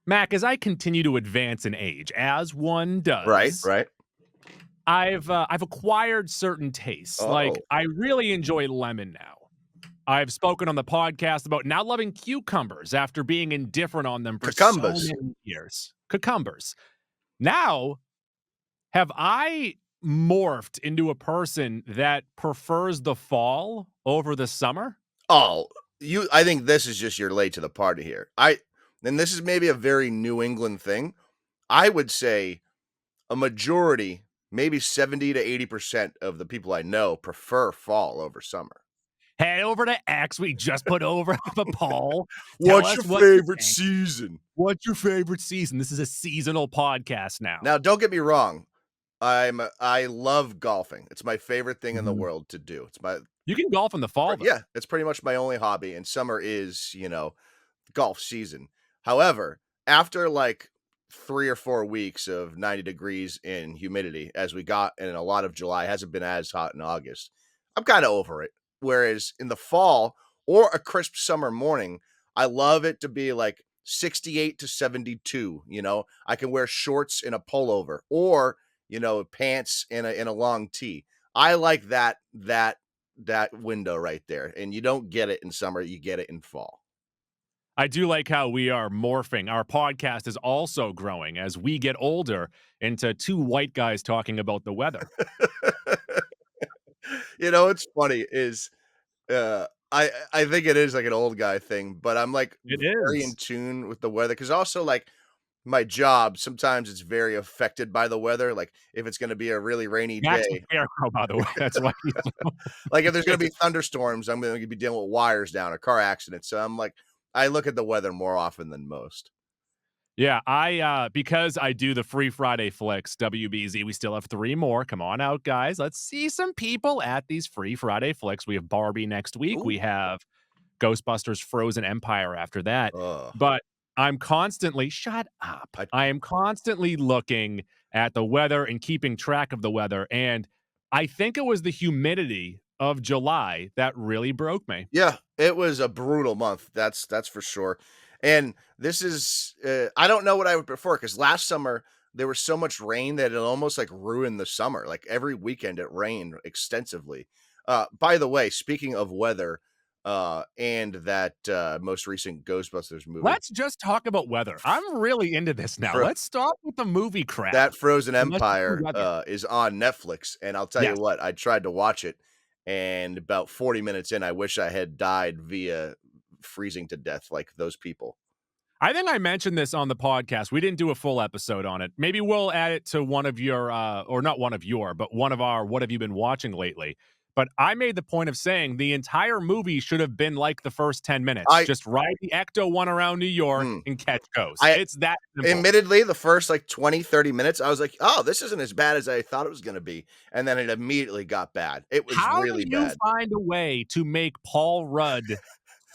Mac, as I continue to advance in age, as one Right, does, right. I've acquired certain tastes. Like, Oh, I really enjoy lemon now. I've spoken on the podcast about now loving cucumbers after being indifferent on them for so cucumbers. many years. Cucumbers. Now, have I morphed into a person that prefers the fall over the summer? Oh, I think this is just you're late to the party here. And this is maybe a very New England thing. I would say a majority, maybe 70 to 80% of the people I know prefer fall over summer. Head over to X. We just put over a poll. Tell What's us your what you favorite think. season? What's your favorite season? This is a seasonal podcast now. Now, don't get me wrong. I love golfing. It's my favorite thing in the Mhm. world to do. It's my You can golf in the fall, though. yeah, it's pretty much my only hobby, and summer is, golf season. However, after like 3 or 4 weeks of 90 degrees in humidity, as we got in a lot of July, hasn't been as hot in August. I'm kind of over it. Whereas in the fall or a crisp summer morning, I love it to be like 68 to 72. I can wear shorts and a pullover or, pants and a long tee. I like that window right there. And you don't get it in summer, you get it in fall. I do like how we are morphing. Our podcast is also growing as we get older into two white guys talking about the weather. What's funny is I think it is like an old guy thing, but I'm like It very in is. tune with the weather because also like my job sometimes it's very affected by the weather. Like if it's going to be a really rainy Max a day, scarecrow, by the way. That's why he's like if there's going to be thunderstorms, I'm going to be dealing with wires down or car accidents. So I'm like, I look at the weather more often than most. Yeah, because I do the free Friday flicks, WBZ, we still have 3 more. Come on out, guys. Let's see some people at these free Friday flicks. We have Barbie next week. Ooh, We have Ghostbusters Frozen Empire after that. ugh. But I'm constantly shut up. I I am constantly looking at the weather and keeping track of the weather, and I think it was the humidity of July that really broke me. Yeah, it was a brutal month. That's for sure. And this is I don't know what I would prefer because last summer there was so much rain that it almost like ruined the summer. Like every weekend it rained extensively. By the way, speaking of weather, and that most recent Ghostbusters movie, Let's just talk about weather. I'm really into this now. Fro- Let's stop with the movie crap, that Frozen and let's just do Empire weather. is on Netflix, and I'll tell you Yes. what, I tried to watch it, and about 40 minutes in, I wish I had died via freezing to death like those people. I think I mentioned this on the podcast. We didn't do a full episode on it. Maybe we'll add it to one of your, or not one of your, but one of our What Have You Been Watching Lately? But I made the point of saying the entire movie should have been like the first 10 minutes. I Just ride the Ecto one around New York mm, and catch ghosts. I It's that simple. admittedly, the first, like, 20, 30 minutes, I was like, "Oh, this isn't as bad as I thought it was gonna be," and then it immediately got bad. It was How do really you bad. find a way to make Paul Rudd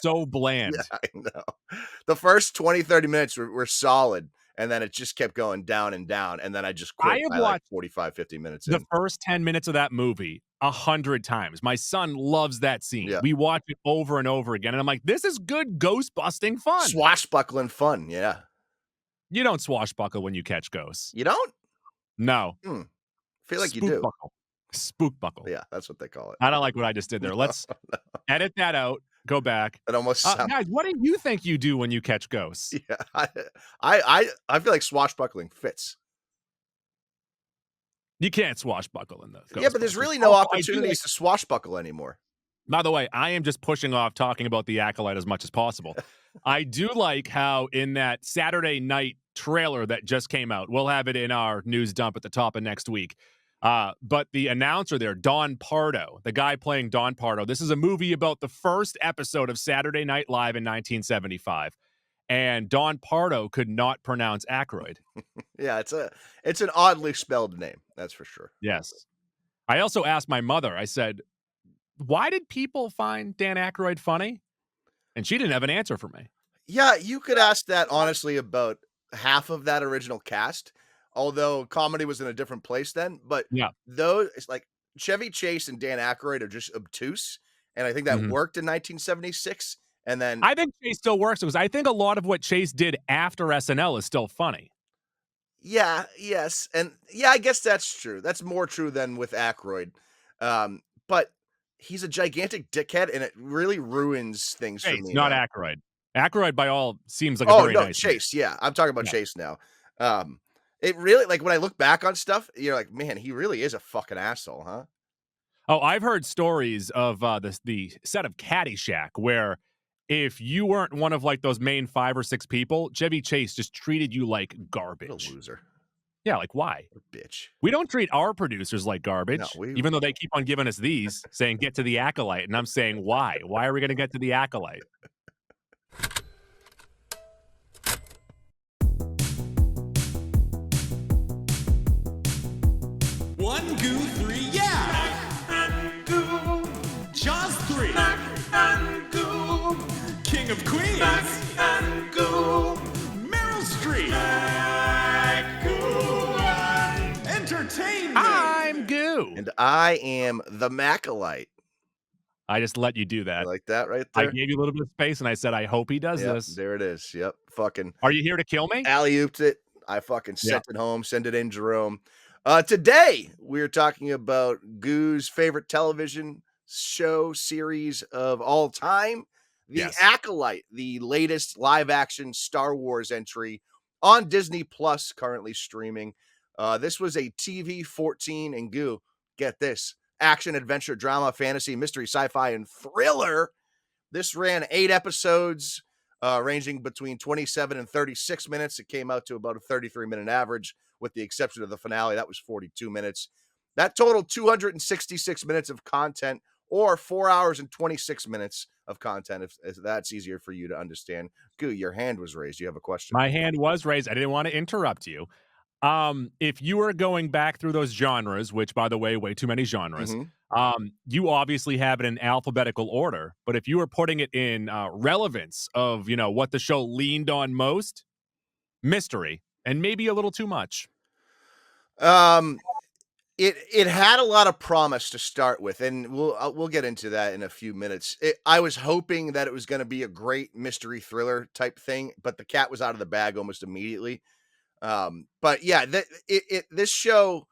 so Yeah, bland? I know. The first 20, 30 minutes were solid, and then it just kept going down and down, and then I just I quit have by, like, watched 45, 50 minutes the in. first 10 minutes of that movie 100 times. My son loves that scene. Yeah. We watch it over and over again, and I'm like, this is good ghost busting fun. Swashbuckling fun, yeah. You don't swashbuckle when you catch ghosts. You don't? No. Hmm, feel like you do. Spookbuckle. Spookbuckle. Yeah, that's what they call it. I don't like what I just did there. Let's edit that out. Go back. It almost sounds Guys, what do you think you do when you catch ghosts? yeah, I feel like swashbuckling fits. You can't swashbuckle in the Yeah, but there's Ghostbusters. really no Also, I do like, opportunities to swashbuckle anymore. by the way, I am just pushing off talking about the Acolyte as much as possible. I do like how in that Saturday night trailer that just came out, we'll have it in our news dump at the top of next week. But the announcer there, Don Pardo, the guy playing Don Pardo, this is a movie about the first episode of Saturday Night Live in 1975. And Don Pardo could not pronounce Aykroyd. Yeah, it's an oddly spelled name, that's for sure. Yes. I also asked my mother, I said, why did people find Dan Aykroyd funny? And she didn't have an answer for me. Yeah, you could ask that honestly about half of that original cast, although comedy was in a different place then, but Yeah. those it's like Chevy Chase and Dan Aykroyd are just obtuse, and I think that Mhm. worked in 1976, And then I think Chase still works because I think a lot of what Chase did after SNL is still funny. yeah, yes, and yeah, I guess that's true. That's more true than with Aykroyd. But he's a gigantic dickhead, and it really ruins things for Chase, me, not man. Aykroyd. Aykroyd, by all, seems like a Oh, very no, nice man. Chase, yeah, I'm talking about Yeah. Chase now. Um, it really like, when I look back on stuff, you're like, "Man, he really is a fucking asshole, huh?" Oh, I've heard stories of the set of Caddyshack where if you weren't one of like those main 5 or 6 people, Chevy Chase just treated you like What a garbage. loser. Yeah, like why? What a bitch. We don't treat our producers like No, garbage, we even though they keep on giving us these, saying get to the Acolyte, and I'm saying why? Why are we going to get to the Acolyte? One goo, three yeah. Goo. Jaws 3. Goo. King of Queens. Goo. Meryl Streep. Goo. Entertainment. I'm Goo. and I am the Acolyte. I just let you do You that. like that right I there? gave you a little bit of space, and I said, I hope he does Yep, this. there it is. Yep, fucking Are you here to kill me? alley-ooped it. I fucking Yeah. sent it home, send it in, Jerome. Today, we're talking about Goo's favorite television show series of all time, The Yes. Acolyte, the latest live-action Star Wars entry on Disney Plus, currently streaming. This was a TV-14, and Goo, get this, action, adventure, drama, fantasy, mystery, sci-fi, and thriller. This ran 8 episodes, ranging between 27 and 36 minutes. It came out to about a 33-minute average, with the exception of the finale. That was 42 minutes. That totaled 266 minutes of content, or 4 hours and 26 minutes of content, if that's easier for you to understand. Goo, your hand was raised. You have a question. My hand was raised. I didn't want to interrupt you. If you were going back through those genres, which by the way, way too many genres, Mhm. you obviously have it in alphabetical order. But if you were putting it in relevance of what the show leaned on most, mystery, and maybe a little too much. Um, it had a lot of promise to start with, and we'll get into that in a few minutes. I was hoping that it was going to be a great mystery thriller type thing, but the cat was out of the bag almost immediately. But yeah, this show,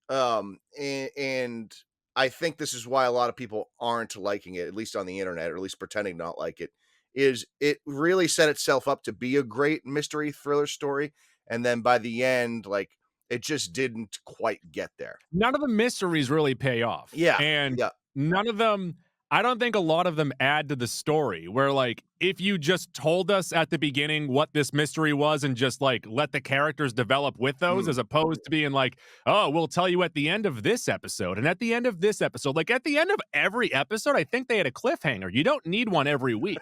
and I think this is why a lot of people aren't liking it, at least on the internet, or at least pretending not like it. Is it really set itself up to be a great mystery thriller story, and then by the end, like, it just didn't quite get there. None of the mysteries really pay off. Yeah, And yeah. none of them, I don't think a lot of them add to the story. Where, like, if you just told us at the beginning what this mystery was and just, like, let the characters develop with those, Mm. as opposed to being like, oh, we'll tell you at the end of this episode and at the end of this episode. Like, at the end of every episode, I think they had a cliffhanger. You don't need one every week.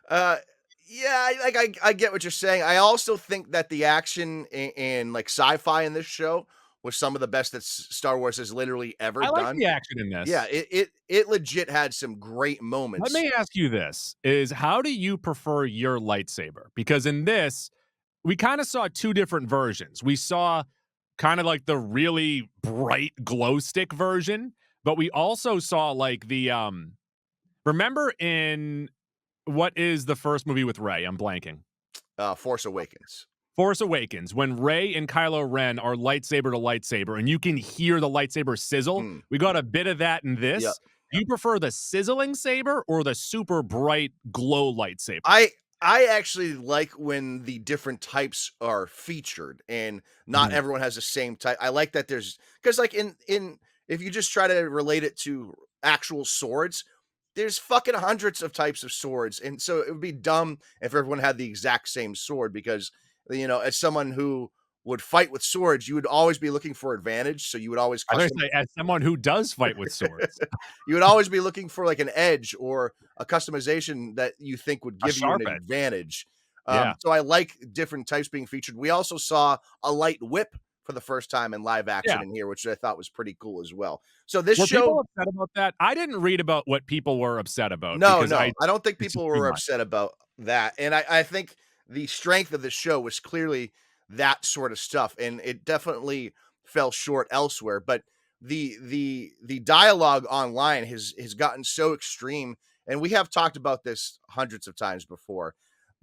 Uh, yeah, I get what you're saying. I also think that the action and like sci-fi in this show was some of the best that Star Wars has literally ever I like done. the action in Yeah, this. it legit had some great Let moments. me ask you this is how do you prefer your lightsaber? Because in this, we kind of saw two different versions. We saw kind of like the really bright glow stick version, but we also saw like the remember in what is the first movie with Rey? I'm blanking. Force Awakens. Force Awakens, when Rey and Kylo Ren are lightsaber to lightsaber, and you can hear the lightsaber sizzle. Mm, We got a bit of that in yep. this. Do you prefer the sizzling saber or the super bright glow lightsaber? I I actually like when the different types are featured and not Mhm. everyone has the same type. I like that there's because like in if you just try to relate it to actual swords, there's fucking hundreds of types of swords. And so it would be dumb if everyone had the exact same sword because as someone who would fight with swords, you would always be looking for advantage. So you would always I was custom gonna say, as someone who does fight with swords, you would always be looking for like an edge or a customization that you think would a give you an sharp edge. advantage. Yeah. So I like different types being featured. We also saw a light whip for the first time in live action Yeah. in here, which I thought was pretty cool as well. So this Were people show, upset about that? I didn't read about what people were upset about no, because no, I don't think it's people just too were much. upset about that. And I think the strength of the show was clearly that sort of stuff. And it definitely fell short elsewhere. But the dialogue online has gotten so extreme and we have talked about this hundreds of times before.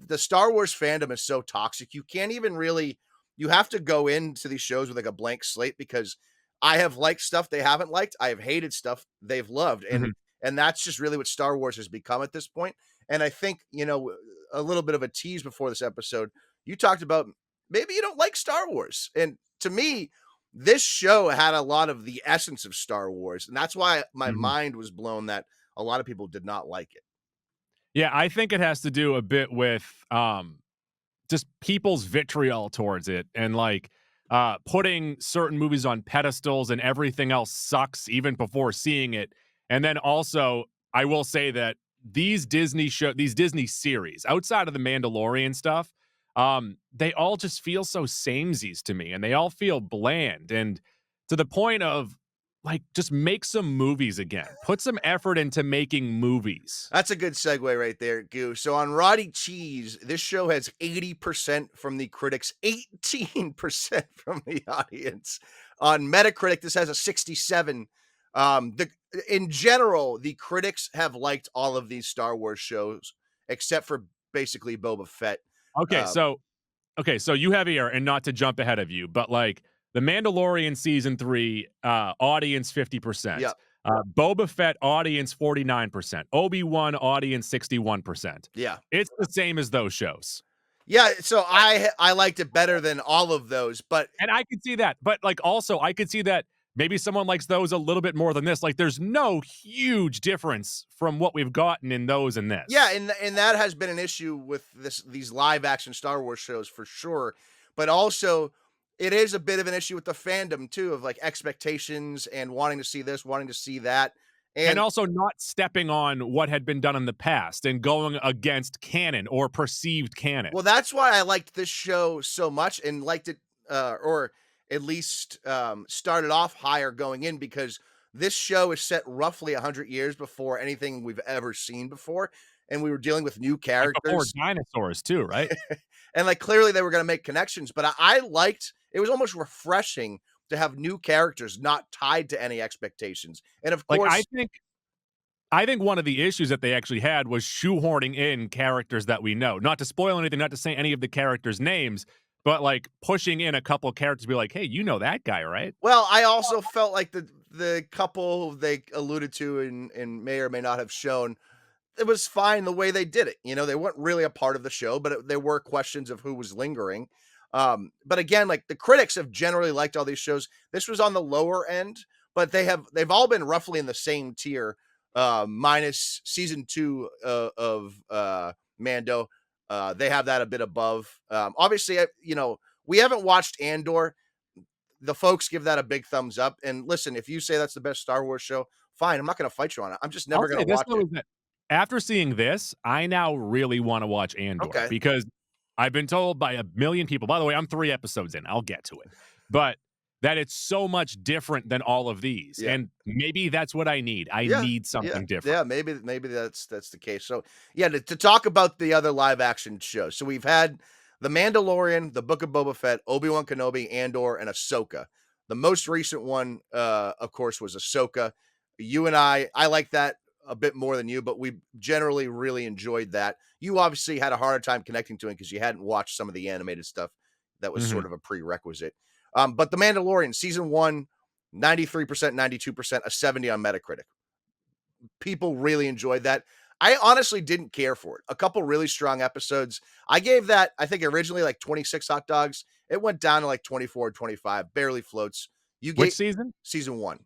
The Star Wars fandom is so toxic. You can't even really, you have to go into these shows with like a blank slate because I have liked stuff they haven't liked. I have hated stuff they've loved. Mhm. And that's just really what Star Wars has become at this point. And I think, a little bit of a tease before this episode, you talked about maybe you don't like Star Wars. And to me, this show had a lot of the essence of Star Wars. And that's why my Mhm. mind was blown that a lot of people did not like it. Yeah, I think it has to do a bit with just people's vitriol towards it and like putting certain movies on pedestals and everything else sucks even before seeing it. And then also, I will say that these Disney series outside of the Mandalorian stuff, they all just feel so samesies to me and they all feel bland and to the point of like just make some movies again. Put some effort into making movies. That's a good segue right there, Goo. So on Roddy Cheese, this show has 80% from the critics, 18% from the audience. On Metacritic, this has a 67. In general, the critics have liked all of these Star Wars shows, except for basically Boba Fett. Okay, Uh, so you have here, and not to jump ahead of you, but like the Mandalorian season 3, audience 50%, yeah, Boba Fett audience 49%, Obi-Wan audience 61%. yeah. It's the same as those shows. Yeah, so I liked it better than all of those, but And I could see that. But like also I could see that maybe someone likes those a little bit more than this. Like there's no huge difference from what we've gotten in those and this. yeah, and that has been an issue with these live action Star Wars shows for sure. But also it is a bit of an issue with the fandom too, of like expectations and wanting to see this, wanting to see that. And And also not stepping on what had been done in the past and going against canon or perceived canon. well, that's why I liked this show so much and liked it, or at least started off higher going in, because this show is set roughly 100 years before anything we've ever seen before. And we were dealing with new Like before characters. dinosaurs too, right? And like clearly they were going to make connections, but I liked, it was almost refreshing to have new characters not tied to any expectations. And of Like course, I think one of the issues that they actually had was shoehorning in characters that we know. Not to spoil anything, not to say any of the characters' names, but like pushing in a couple characters to be like, hey, you know that guy, right? well, I also felt like the couple they alluded to and may or may not have shown, it was fine the way they did it. They weren't really a part of the show, but there were questions of who was lingering. But again, like the critics have generally liked all these shows. This was on the lower end, but they've all been roughly in the same tier, minus season 2 of Mando. They have that a bit above. Obviously, we haven't watched Andor. The folks give that a big thumbs up. And listen, if you say that's the best Star Wars show, fine. I'm not going to fight you on it. I'm just I'll never going say to this watch though it. is that after seeing this, I now really want to watch Andor Okay. because I've been told by a million people. By the way, I'm 3 episodes in. I'll get to it. But that it's so much different than all of these. Yeah. And maybe that's what I need. I Yeah, need something different. Yeah, maybe that's the case. So yeah, to talk about the other live action shows. So we've had The Mandalorian, The Book of Boba Fett, Obi-Wan Kenobi, Andor, and Ahsoka. The most recent one, of course, was Ahsoka. You and I like that a bit more than you, but we generally really enjoyed that. You obviously had a harder time connecting to it because you hadn't watched some of the animated stuff. That was Mhm. sort of a prerequisite. But The Mandalorian, season 1, 93%, 92%, a 70 on Metacritic. People really enjoyed that. I honestly didn't care for it. A couple really strong episodes. I gave that, I think originally like 26 hot dogs. It went down to like 24, 25, barely floats. You Which gave season? season 1,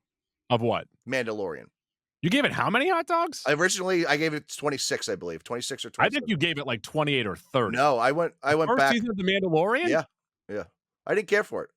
Of what? Mandalorian. You gave it how many hot dogs? Originally, I gave it 26, I believe, 26 or I think 27. you gave it like 28 or 30. No, I went First back. season of The Mandalorian? Yeah, yeah. I didn't care for it.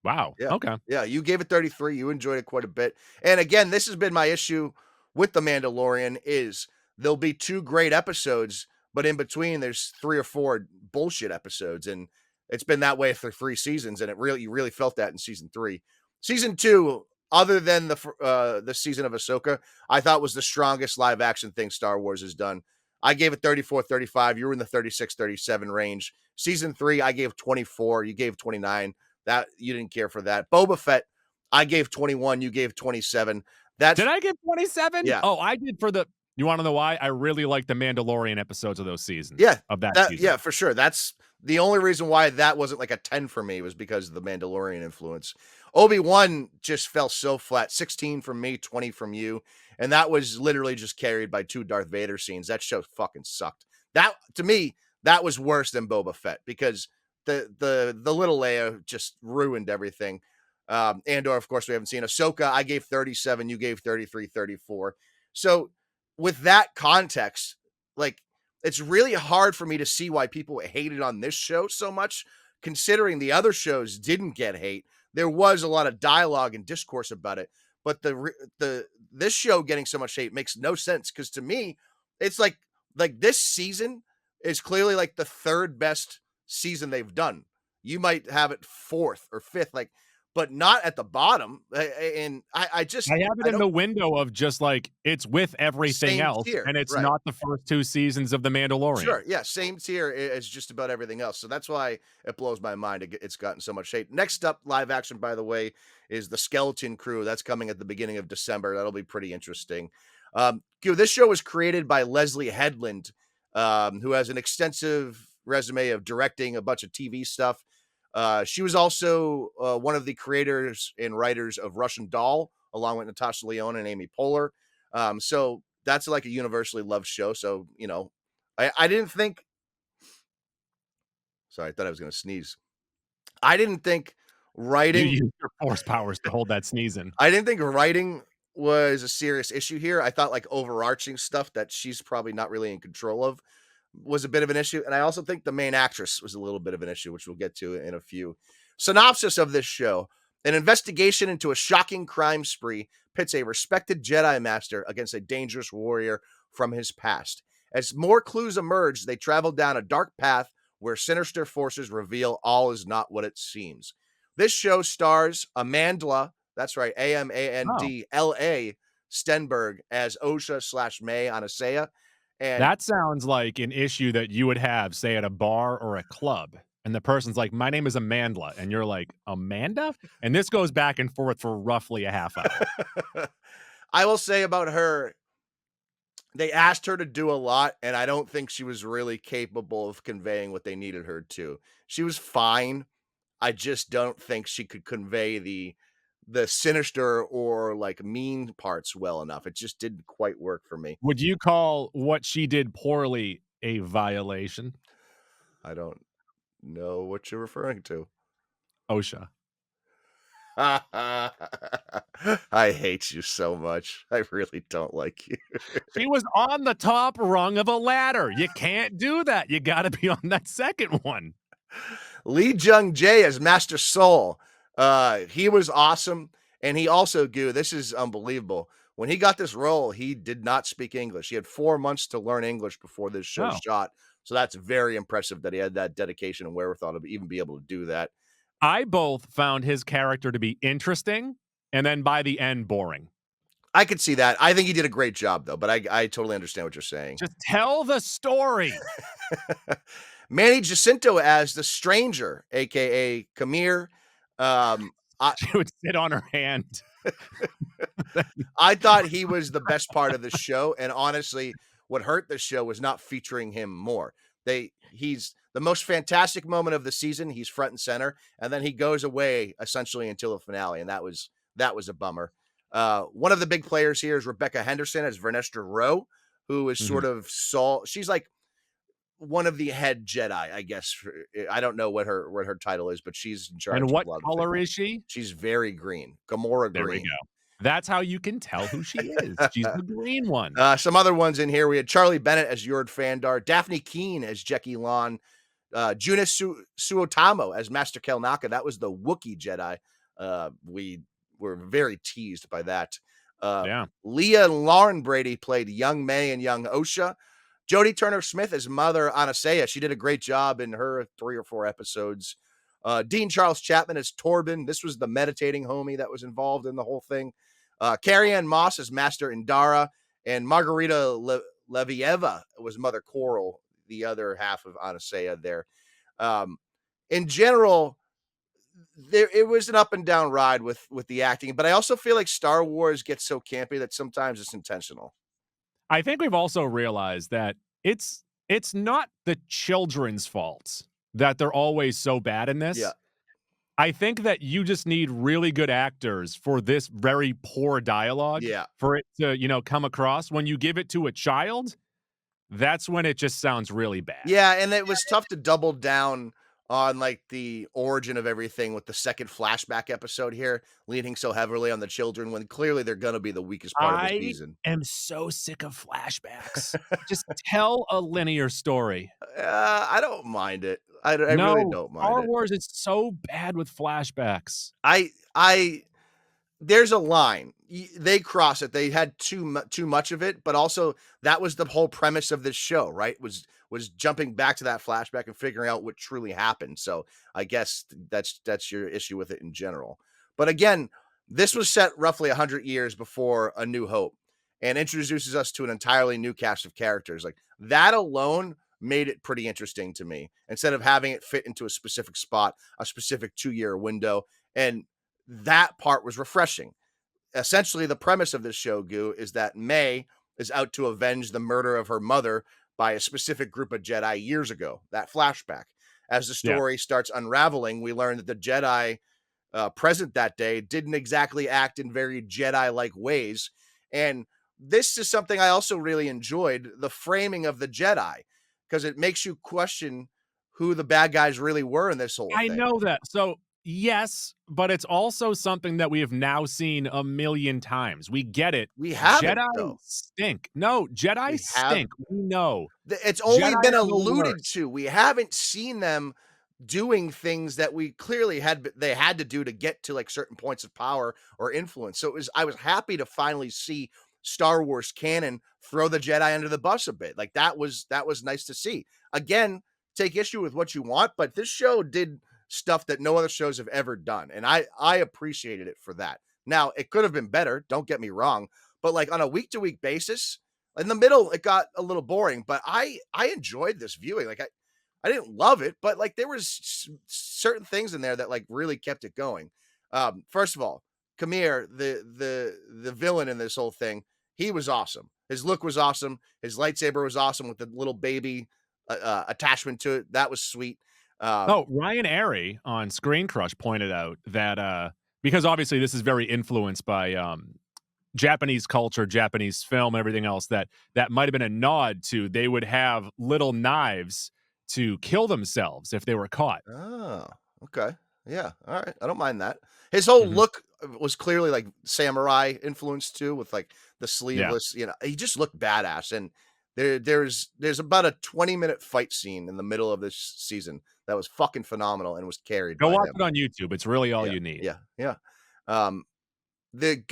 Wow. Yeah. Okay. Yeah, you gave it 33. You enjoyed it quite a bit. And again, this has been my issue with The Mandalorian is there'll be 2 great episodes, but in between there's 3 or 4 bullshit episodes. And it's been that way for 3 seasons. And you really felt that in season 3. Season 2, other than the season of Ahsoka, I thought was the strongest live action thing Star Wars has done. I gave it 34, 35. You were in the 36, 37 range. Season 3, I gave 24. You gave 29. That you didn't care for that. Boba Fett, I gave 21. You gave 27. Did I give 27? Yeah. Oh, I did for the You want to know why? I really like the Mandalorian episodes of those seasons. Yeah, Of that that season. yeah, for sure. That's the only reason why that wasn't like a 10 for me was because of the Mandalorian influence. Obi-Wan just fell so flat. 16 from me, 20 from you. And that was literally just carried by 2 Darth Vader scenes. That show fucking sucked. That to me, that was worse than Boba Fett because the little Leia just ruined everything. Andor, of course, we haven't seen. Ahsoka, I gave 37, you gave 33, 34. So with that context, like it's really hard for me to see why people hated on this show so much, considering the other shows didn't get hate. There was a lot of dialogue and discourse about it, but the this show getting so much hate makes no sense because to me, it's like this season is clearly like the third best season they've done. You might have it fourth or fifth, like, but not at the bottom. And I just I have it I in don't the window of just like it's with everything same else, tier, and it's right? not the first 2 seasons of The Mandalorian. Sure. Yeah. Same tier as just about everything else. So that's why it blows my mind. It's gotten so much hate. Next up, live action, by the way, is The Skeleton Crew. That's coming at the beginning of December. That'll be pretty interesting. This show was created by Leslie Headland, who has an extensive resume of directing a bunch of TV stuff. She was also one of the creators and writers of Russian Doll, along with Natasha Lyonne and Amy Poehler. So that's like a universally loved show. So, I didn't think, sorry, I thought I was going to sneeze. I didn't think You writing, use your force powers to hold that sneeze in. I didn't think writing was a serious issue here. I thought like overarching stuff that she's probably not really in control of was a bit of an issue. And I also think the main actress was a little bit of an issue, which we'll get to in a few. Synopsis of this show: an investigation into a shocking crime spree pits a respected Jedi Master against a dangerous warrior from his past. As more clues emerge, they travel down a dark path where sinister forces reveal all is not what it seems. This show stars Amandla, that's right, Oh, Amandla Stenberg as Osha / May Anasea. And that sounds like an issue that you would have, say, at a bar or a club, and the person's like, "My name is Amandla," and you're like, "Amanda?" And this goes back and forth for roughly a half hour. I will say about her, they asked her to do a lot, and I don't think she was really capable of conveying what they needed her to. She was fine. I just don't think she could convey the sinister or like mean parts well enough. It just didn't quite work for me. Would you call what she did poorly a violation? I don't know what you're referring to. OSHA. I hate you so much. I really don't like you. She was on the top rung of a ladder. You can't do that. You gotta be on that second one. Lee Jung Jae as Master Soul. He was awesome. And he also, this is unbelievable. When he got this role, he did not speak English. He had 4 months to learn English before this show Oh. shot. So that's very impressive that he had that dedication and wherewithal to even be able to do that. I both found his character to be interesting and then by the end boring. I could see that. I think he did a great job, though, but I totally understand what you're saying. Just tell the story. Manny Jacinto as the stranger, aka Kamir. She would sit on her hand. I thought he was the best part of the show, and honestly, what hurt the show was not featuring him more. He's the most fantastic moment of the season. He's front and center, and then he goes away essentially until the finale, and that was a bummer. One of the big players here is Rebecca Henderson as Vernestra Rowe, who is sort of Saul. She's like one of the head Jedi, I guess. I don't know what her title is, but she's in charge. And of what a lot of color things. is she? She's very green. Gamora There green. we go. That's how you can tell who she is. She's the green one. Some other ones in here. We had Charlie Bennett as Yord Fandar, Daphne Keene as Jeki Lon, Junis Suotamo as Master Kelnaka. That was the Wookiee Jedi. We were very teased by that. Yeah. Leah and Lauren Brady played young May and young Osha. Jodie Turner-Smith as Mother Anasea. She did a great job in her 3 or 4 episodes. Dean Charles Chapman as Torben. This was the meditating homie that was involved in the whole thing. Carrie Ann Moss as Master Indara, and Margarita Levieva was Mother Coral, the other half of Anasea there. In general, it was an up and down ride with the acting, but I also feel like Star Wars gets so campy that sometimes it's intentional. I think we've also realized that it's not the children's fault that they're always so bad in Yeah. this. I think that you just need really good actors for this very poor dialogue Yeah. for it to, come across. When you give it to a child, that's when it just sounds really bad. Yeah, and it was tough to double down on, like, the origin of everything with the second flashback episode here, leaning so heavily on the children when clearly they're gonna be the weakest part of the I season. am so sick of flashbacks. Just tell a linear story. I don't mind it. I really No, don't mind Star it. Wars is so bad with flashbacks. I there's a line. They cross it. They had too much of it, but also that was the whole premise of this show, right? Was jumping back to that flashback and figuring out what truly happened. So I guess that's your issue with it in general. But again, this was set roughly 100 years before A New Hope and introduces us to an entirely new cast of characters. Like that alone made it pretty interesting to me instead of having it fit into a specific spot, a specific 2-year window. And that part was refreshing. Essentially, the premise of this show, Goo, is that May is out to avenge the murder of her mother by a specific group of Jedi years ago. That flashback. As the Yeah. story starts unraveling, we learn that the Jedi present that day didn't exactly act in very Jedi like ways. And this is something I also really enjoyed the framing of the Jedi because it makes you question who the bad guys really were in this whole I thing. know that. So, yes, but it's also something that we have now seen a million times. We get it. We haven't, Jedi though. stink. No, Jedi We have stink. We know. It's Jedi only been are the alluded worst. to. We haven't seen them doing things that we clearly they had to do to get to like certain points of power or influence. So I was happy to finally see Star Wars canon throw the Jedi under the bus a bit. Like that was nice to see. Again, take issue with what you want, but this show did stuff that no other shows have ever done, and I appreciated it for that. Now, it could have been better, don't get me wrong, but like on a week to week basis, in the middle it got a little boring, but I enjoyed this viewing. Like I didn't love it, but like there was certain things in there that like really kept it going. First of all, Kamir, the villain in this whole thing, he was awesome. His look was awesome. His lightsaber was awesome with the little baby attachment to it. That was sweet. Um, Oh, Ryan Airy on Screen Crush pointed out that because obviously this is very influenced by Japanese culture, Japanese film, everything else, that might have been a nod to they would have little knives to kill themselves if they were caught. oh, okay. Yeah. All right. I don't mind that. His whole Mhm. look was clearly like samurai influenced too, with like the Yeah. sleeveless, he just looked badass. And there's about a 20-minute fight scene in the middle of this season that was fucking phenomenal and was carried Go by watch him. it on YouTube. It's really all Yeah. you need. Yeah. Yeah. Um, the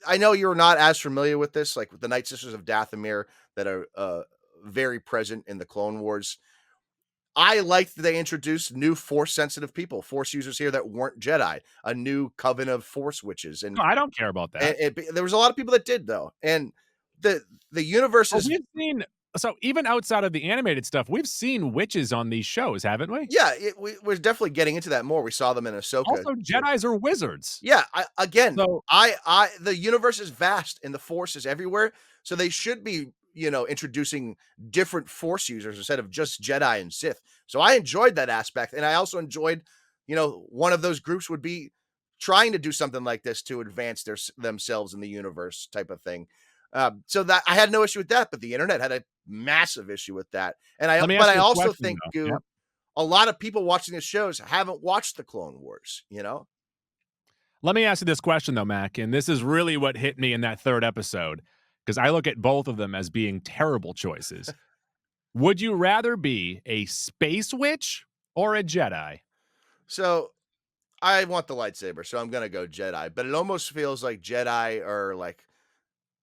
I know you're not as familiar with this, like with the Night Sisters of Dathomir that are very present in the Clone Wars. I liked that they introduced new force sensitive people, force users here that weren't Jedi, a new coven of force witches. No, I don't care about that. There was a lot of people that did though. And the universe But is we've seen so even outside of the animated stuff, we've seen witches on these shows, haven't we? yeah, we're definitely getting into that more. We saw them in Ahsoka. Also, Jedis are wizards. Yeah, So the universe is vast and the force is everywhere, so they should be, introducing different force users instead of just Jedi and Sith. So I enjoyed that aspect, and I also enjoyed, one of those groups would be trying to do something like this to advance themselves in the universe type of thing. So that I had no issue with that, but the internet had a massive issue with that. And let me but ask I you a also question think, though. Goo, Yep. a lot of people watching the shows haven't watched the Clone Wars. Let me ask you this question though, Mac, and this is really what hit me in that third episode because I look at both of them as being terrible choices. Would you rather be a space witch or a Jedi? So I want the lightsaber, so I'm gonna go Jedi. But it almost feels like Jedi are like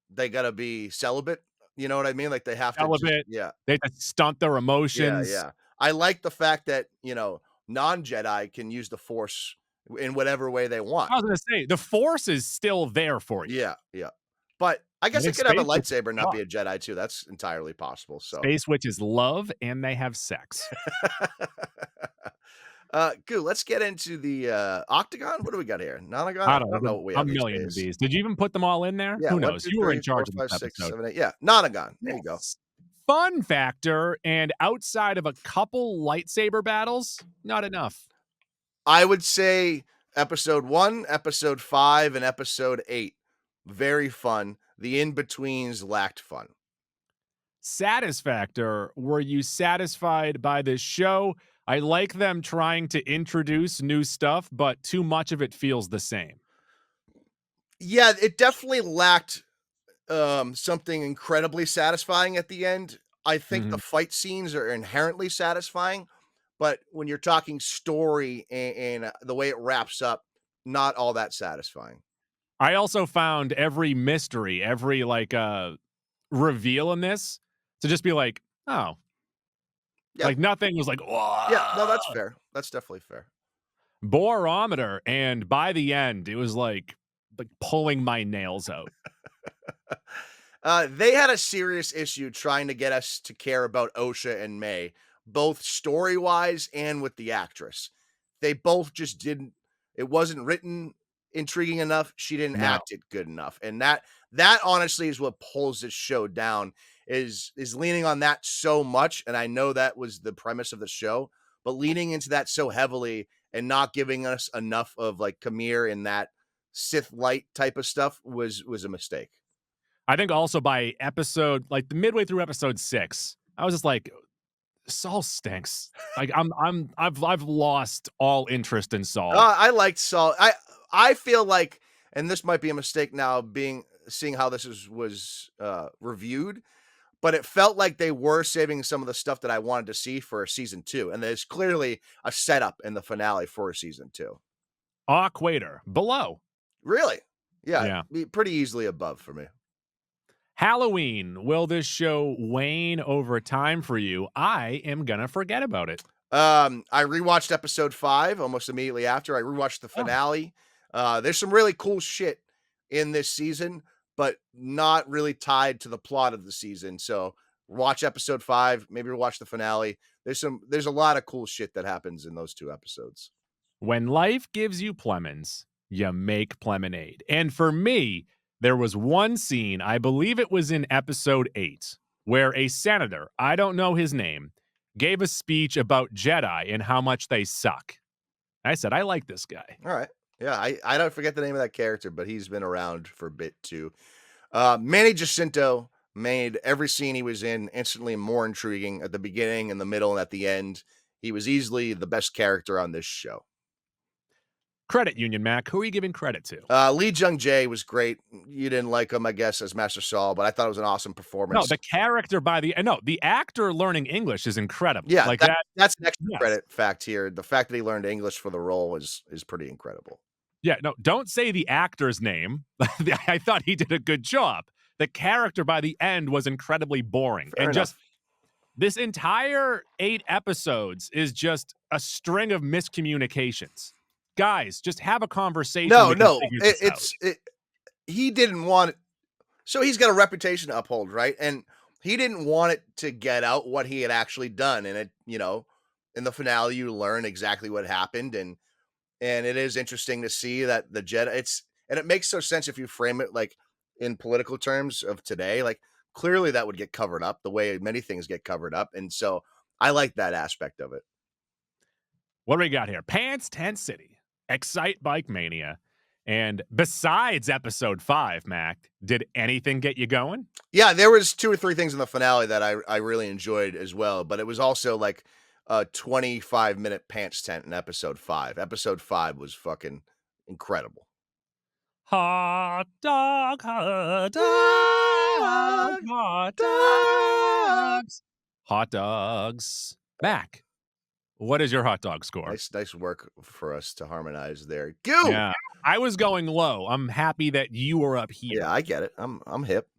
they gotta be celibate. You know what I mean? Like they have to just Celibate, they just stunt their emotions. yeah. I like the fact that non-Jedi can use the Force in whatever way they want. I was gonna say the force is still there for you. Yeah, yeah. But I I guess I think could have a space witches lightsaber and not suck. be a Jedi too. That's entirely possible. So Space witches love and they have sex. Goo, let's get into the octagon. What do we got here? Nonagon? I I don't know. don't know There's what we a have these million of days. these. Did you even put them all in there? Yeah, Who one, knows? two, You were three, in four, charge of this five, six, episode. 7, 8. Yeah, Nonagon. There you go. Yes. Fun factor, and outside of a couple lightsaber battles, not enough. I would say episode 1, episode 5, and episode 8. Very fun. The in-betweens lacked fun. Satisfactor, were you satisfied by this show? I like them trying to introduce new stuff, but too much of it feels the same. Yeah, it definitely lacked something incredibly satisfying at the end. I think the Mhm. fight scenes are inherently satisfying, but when you're talking story and the way it wraps up, not all that satisfying. I also found every mystery, every reveal in this to just be like, oh, Yeah. like nothing was like, Yeah, no, that's "Whoa." fair. That's definitely fair. Borometer, and by the end, it was like pulling my nails out. They had a serious issue trying to get us to care about Osha and May, both story wise and with the actress. They both just didn't. It wasn't written intriguing enough. She didn't No. act it good enough, and that honestly is what pulls this show down. Is leaning on that so much, and I know that was the premise of the show, but leaning into that so heavily and not giving us enough of like Kamir and that Sith light type of stuff was a mistake. I think also by episode, like the midway through episode 6, I was just like, Saul stinks. Like I've lost all interest in Saul. I liked Saul. I feel like, and this might be a mistake now, seeing how this was reviewed, but it felt like they were saving some of the stuff that I wanted to see for season 2, and there's clearly a setup in the finale for season 2. Aquator, below. Really? Yeah, Yeah. pretty easily above for me. Halloween, will this show wane over time for you? I am gonna forget about it. I rewatched episode 5 almost immediately after. I rewatched the Oh. finale. There's some really cool shit in this season, but not really tied to the plot of the season. So watch episode 5, maybe watch the finale. There's a lot of cool shit that happens in those 2 episodes. When life gives you plemons, you make plemonade. And for me, there was one scene, I believe it was in episode 8, where a senator, I don't know his name, gave a speech about Jedi and how much they suck. I said, I like this guy. All right. Yeah, I don't forget the name of that character, but he's been around for a bit too. Manny Jacinto made every scene he was in instantly more intriguing at the beginning, in the middle, and at the end. He was easily the best character on this show. Credit Union Mac, who are you giving credit to? Lee Jung Jae was great. You didn't like him, I guess, as Master Saul, but I thought it was an awesome No, performance. the character the actor learning English is incredible. Yeah, like that's an extra yes. credit fact here. The fact that he learned English for the role is pretty incredible. Yeah, no, don't say the actor's name. I thought he did a good job. The character by the end was incredibly boring. Fair and enough. just this entire 8 episodes is just a string of miscommunications. Guys, just have a conversation. No, We can no, figure this out. he didn't want it. So he's got a reputation to uphold, right? And he didn't want it to get out what he had actually done. And it, in the finale, you learn exactly what happened. And it is interesting to see that the Jedi, and it makes so sense if you frame it like in political terms of today, like clearly that would get covered up the way many things get covered up. And so I like that aspect of it. What do we got here? Pants Tent City, Excite Bike Mania. And besides episode 5, Mac, did anything get you going? Yeah, there was 2 or 3 things in the finale that I really enjoyed as well, but it was also like a 25-minute pants tent in episode 5. Episode 5 was fucking incredible. Hot dog, hot dog, hot dogs. Hot dogs. Mac, what is your hot dog score? Nice work for us to harmonize there. Goo! Yeah, I was going low. I'm happy that you were up here. Yeah, I get it. I'm hip.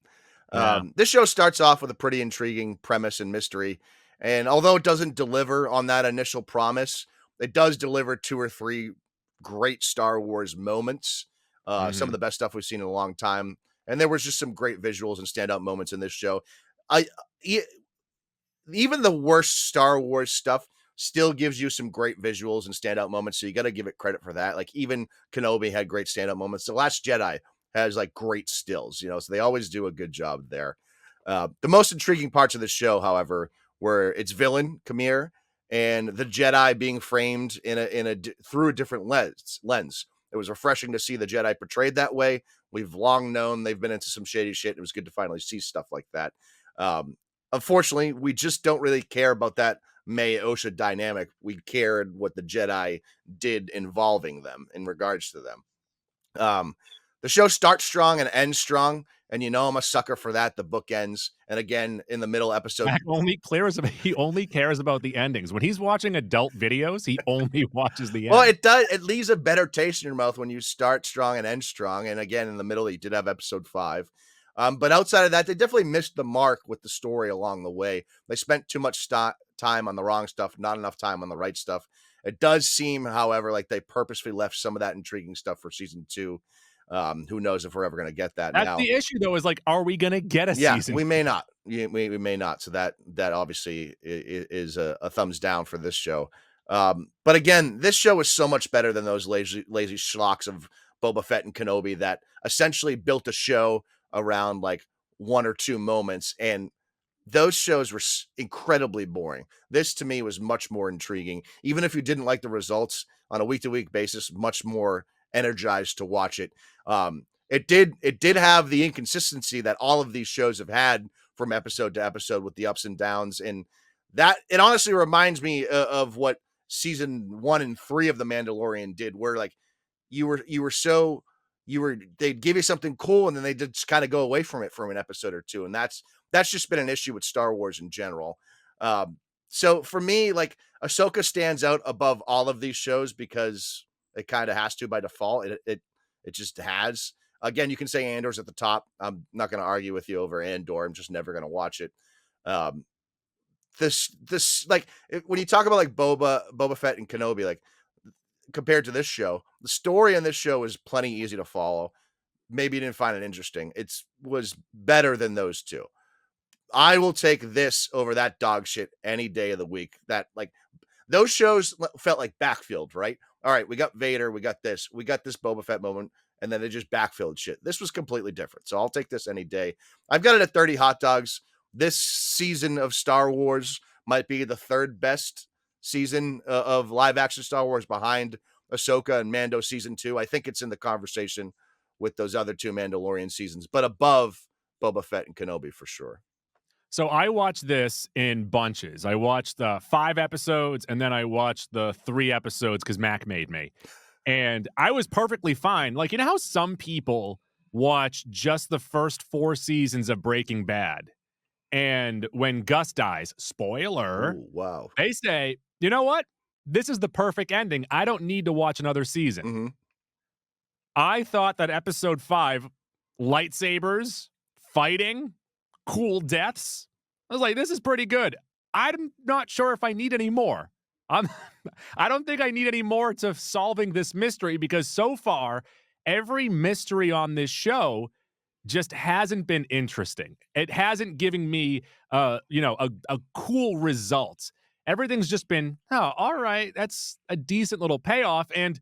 Yeah. This show starts off with a pretty intriguing premise and mystery, and although it doesn't deliver on that initial promise, it does deliver 2 or 3 great Star Wars moments. Some of the best stuff we've seen in a long time, and there was just some great visuals and standout moments in this show. Even the worst Star Wars stuff still gives you some great visuals and standout moments. So you got to give it credit for that. Like even Kenobi had great standout moments. The Last Jedi has like great stills, so they always do a good job there. The most intriguing parts of the show, however, were its villain, Khmer, and the Jedi being framed through a different lens. It was refreshing to see the Jedi portrayed that way. We've long known they've been into some shady shit. It was good to finally see stuff like that. Unfortunately, we just don't really care about that May Osha dynamic. We cared what the Jedi did involving them in regards to them. The show starts strong and ends strong, and I'm a sucker for that. The book ends, and again in the middle episode, He only cares about the endings. When he's watching adult videos, he only watches the end. well, it leaves a better taste in your mouth when you start strong and end strong. And again, in the middle, he did have episode 5. But outside of that, they definitely missed the mark with the story along the way. They spent too much time on the wrong stuff, not enough time on the right stuff. It does seem, however, like they purposely left some of that intriguing stuff for season 2. Who knows if we're ever going to get that. That's now. The issue, though, is like, are we going to get a season? We may not. We may not. So that obviously is a thumbs down for this show. But again, this show is so much better than those lazy schlocks of Boba Fett and Kenobi that essentially built a show around like 1 or 2 moments, and those shows were incredibly boring. This to me was much more intriguing, even if you didn't like the results on a week-to-week basis. Much more energized to watch it. It did have the inconsistency that all of these shows have had from episode to episode with the ups and downs, and that it honestly reminds me of what season 1 and 3 of The Mandalorian did, where like they'd give you something cool and then they just kind of go away from it for an episode or 2, and that's just been an issue with Star Wars in general. So for me, like Ahsoka stands out above all of these shows because it kind of has to by default. It just has. Again, you can say Andor's at the top. I'm not going to argue with you over Andor. I'm just never going to watch it. This like when you talk about like Boba Fett and Kenobi, like compared to this show, the story in this show is plenty easy to follow. Maybe you didn't find it interesting. It was better than those two. I will take this over that dog shit any day of the week. That like those shows felt like backfilled, right? All right, we got Vader, we got this Boba Fett moment, and then they just backfilled shit. This was completely different. So I'll take this any day. I've got it at 30 hot dogs. This season of Star Wars might be the 3rd best season of live action Star Wars behind Ahsoka and Mando season 2. I think it's in the conversation with those other 2 Mandalorian seasons, but above Boba Fett and Kenobi for sure. So I watched this in bunches. I watched the 5 episodes, and then I watched the 3 episodes because Mac made me. And I was perfectly fine. Like, you know how some people watch just the first 4 seasons of Breaking Bad, and when Gus dies, spoiler, Ooh, wow, they say, you know what? This is the perfect ending. I don't need to watch another season. Mm-hmm. I thought that episode 5, lightsabers, fighting, cool deaths. I was like, this is pretty good. I'm not sure if I need any more. I don't think I need any more to solving this mystery, because so far, every mystery on this show just hasn't been interesting. It hasn't given me, a cool result. Everything's just been, oh, all right, that's a decent little payoff. And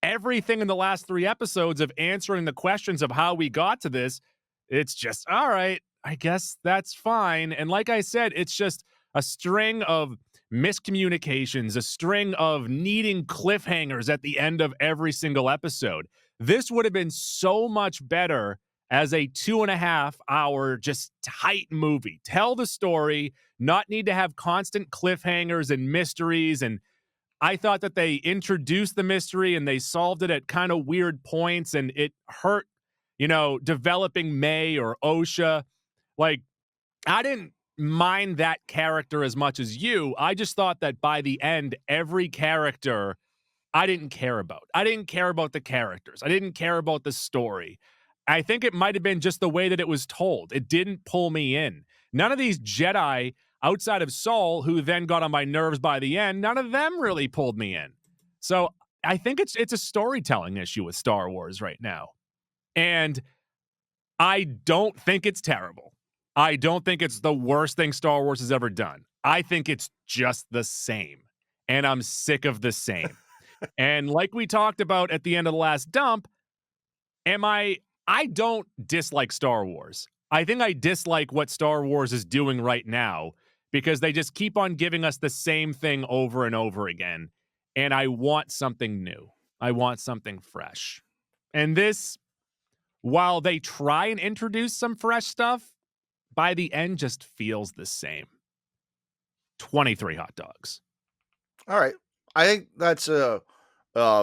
everything in the last 3 episodes of answering the questions of how we got to this, it's just, all right, I guess that's fine. And like I said, it's just a string of miscommunications, a string of needing cliffhangers at the end of every single episode. This would have been so much better as a 2.5-hour just tight movie. Tell the story, not need to have constant cliffhangers and mysteries. And I thought that they introduced the mystery and they solved it at kind of weird points, and it hurt, developing May or Osha. Like, I didn't mind that character as much as you. I just thought that by the end, every character I didn't care about. I didn't care about the characters. I didn't care about the story. I think it might have been just the way that it was told. It didn't pull me in. None of these Jedi outside of Saul, who then got on my nerves by the end, none of them really pulled me in. So I think it's a storytelling issue with Star Wars right now. And I don't think it's terrible. I don't think it's the worst thing Star Wars has ever done. I think it's just the same. and I'm sick of the same. And like we talked about at the end of the last dump, I don't dislike Star Wars. I think I dislike what Star Wars is doing right now because they just keep on giving us the same thing over and over again. And I want something new. I want something fresh. And this, while they try and introduce some fresh stuff, by the end just feels the same. 23 hot dogs. All right. I think that's a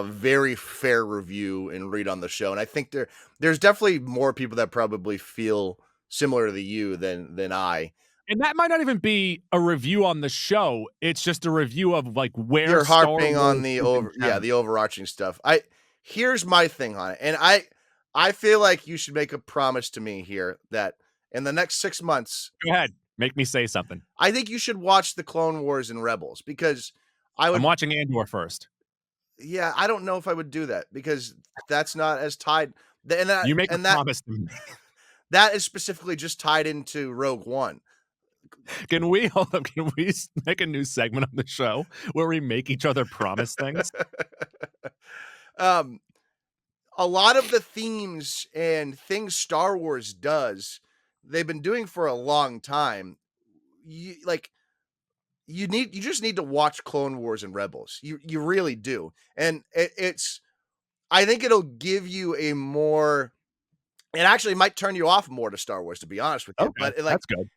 very fair review and read on the show. And I think there's definitely more people that probably feel similar to you than I. And that might not even be a review on the show. It's just a review of like where You're Star harping Wars on the is in general. the overarching stuff. Here's my thing on it. And I feel like you should make a promise to me here that in the next 6 months, Go ahead. Make me say something. I think you should watch the Clone Wars and Rebels because I I'm would watching Andor first. yeah, I don't know if I would do that because that's not as tied and that You make a and that promise to me. that is specifically just tied into Rogue One. Can we hold up? Can we make a new segment on the show where we make each other promise things? Um, a lot of the themes and things Star Wars does, they've been doing for a long time. You like you just need to watch Clone Wars and Rebels. You really do. And it's I think it'll give you a more it actually might turn you off more to Star Wars, to be honest with you. Okay, But that's good.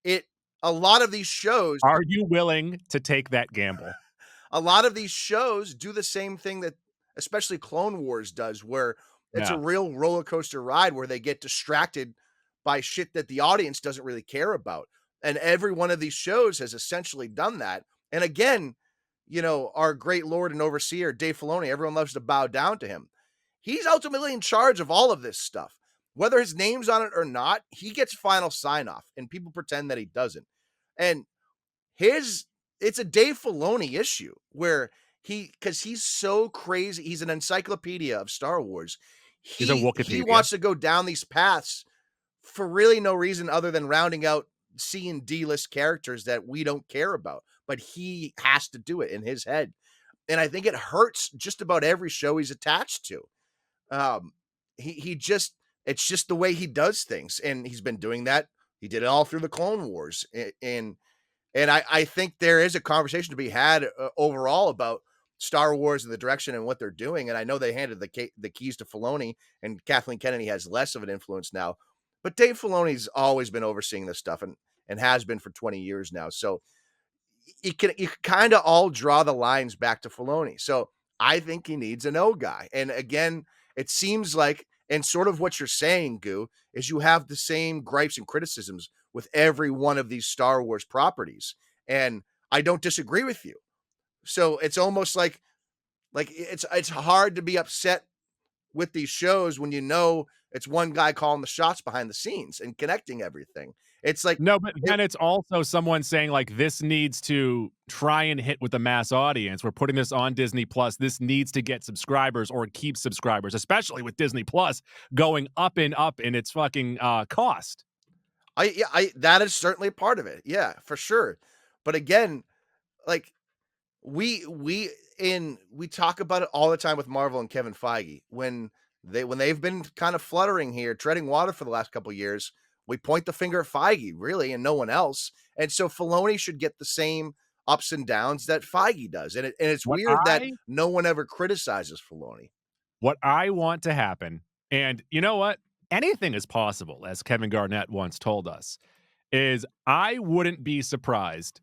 it a lot of these shows Are you willing to take that gamble? a lot of these shows do the same thing that especially Clone Wars does, where it's a Yeah. real roller coaster ride where they get distracted by shit that the audience doesn't really care about. And every one of these shows has essentially done that. And again, our great Lord and overseer, Dave Filoni, everyone loves to bow down to him. He's ultimately in charge of all of this stuff. Whether his name's on it or not, he gets final sign off, and people pretend that he doesn't. And it's a Dave Filoni issue where because he's so crazy, he's an encyclopedia of Star Wars. He's a He Wikipedia. wants to go down these paths for really no reason other than rounding out C and D list characters that we don't care about. But he has to do it in his head. And I think it hurts just about every show he's attached to. He just it's just the way he does things, and he's been doing that. He did it all through the Clone Wars, and I think there is a conversation to be had overall about Star Wars and the direction and what they're doing. And I know they handed the keys to Filoni, and Kathleen Kennedy has less of an influence now. But Dave Filoni's always been overseeing this stuff and has been for 20 years now. So you can kind of all draw the lines back to Filoni. So I think he needs an O guy. And again, it seems like, and sort of what you're saying, Goo, is you have the same gripes and criticisms with every one of these Star Wars properties. And I don't disagree with you. So it's almost like it's hard to be upset with these shows when it's one guy calling the shots behind the scenes and connecting everything. It's like No, but then it's also someone saying like this needs to try and hit with the mass audience. We're putting this on Disney Plus. This needs to get subscribers or keep subscribers, especially with Disney Plus going up in its fucking cost. that is certainly a part of it. Yeah, for sure. But again, like we talk about it all the time with Marvel and Kevin Feige when they've been kind of fluttering here, treading water for the last couple of years. We point the finger at Feige, really, and no one else. And so Filoni should get the same ups and downs that Feige does. And it's weird that no one ever criticizes Filoni. What I want to happen, and you know what? Anything is possible, as Kevin Garnett once told us, is I wouldn't be surprised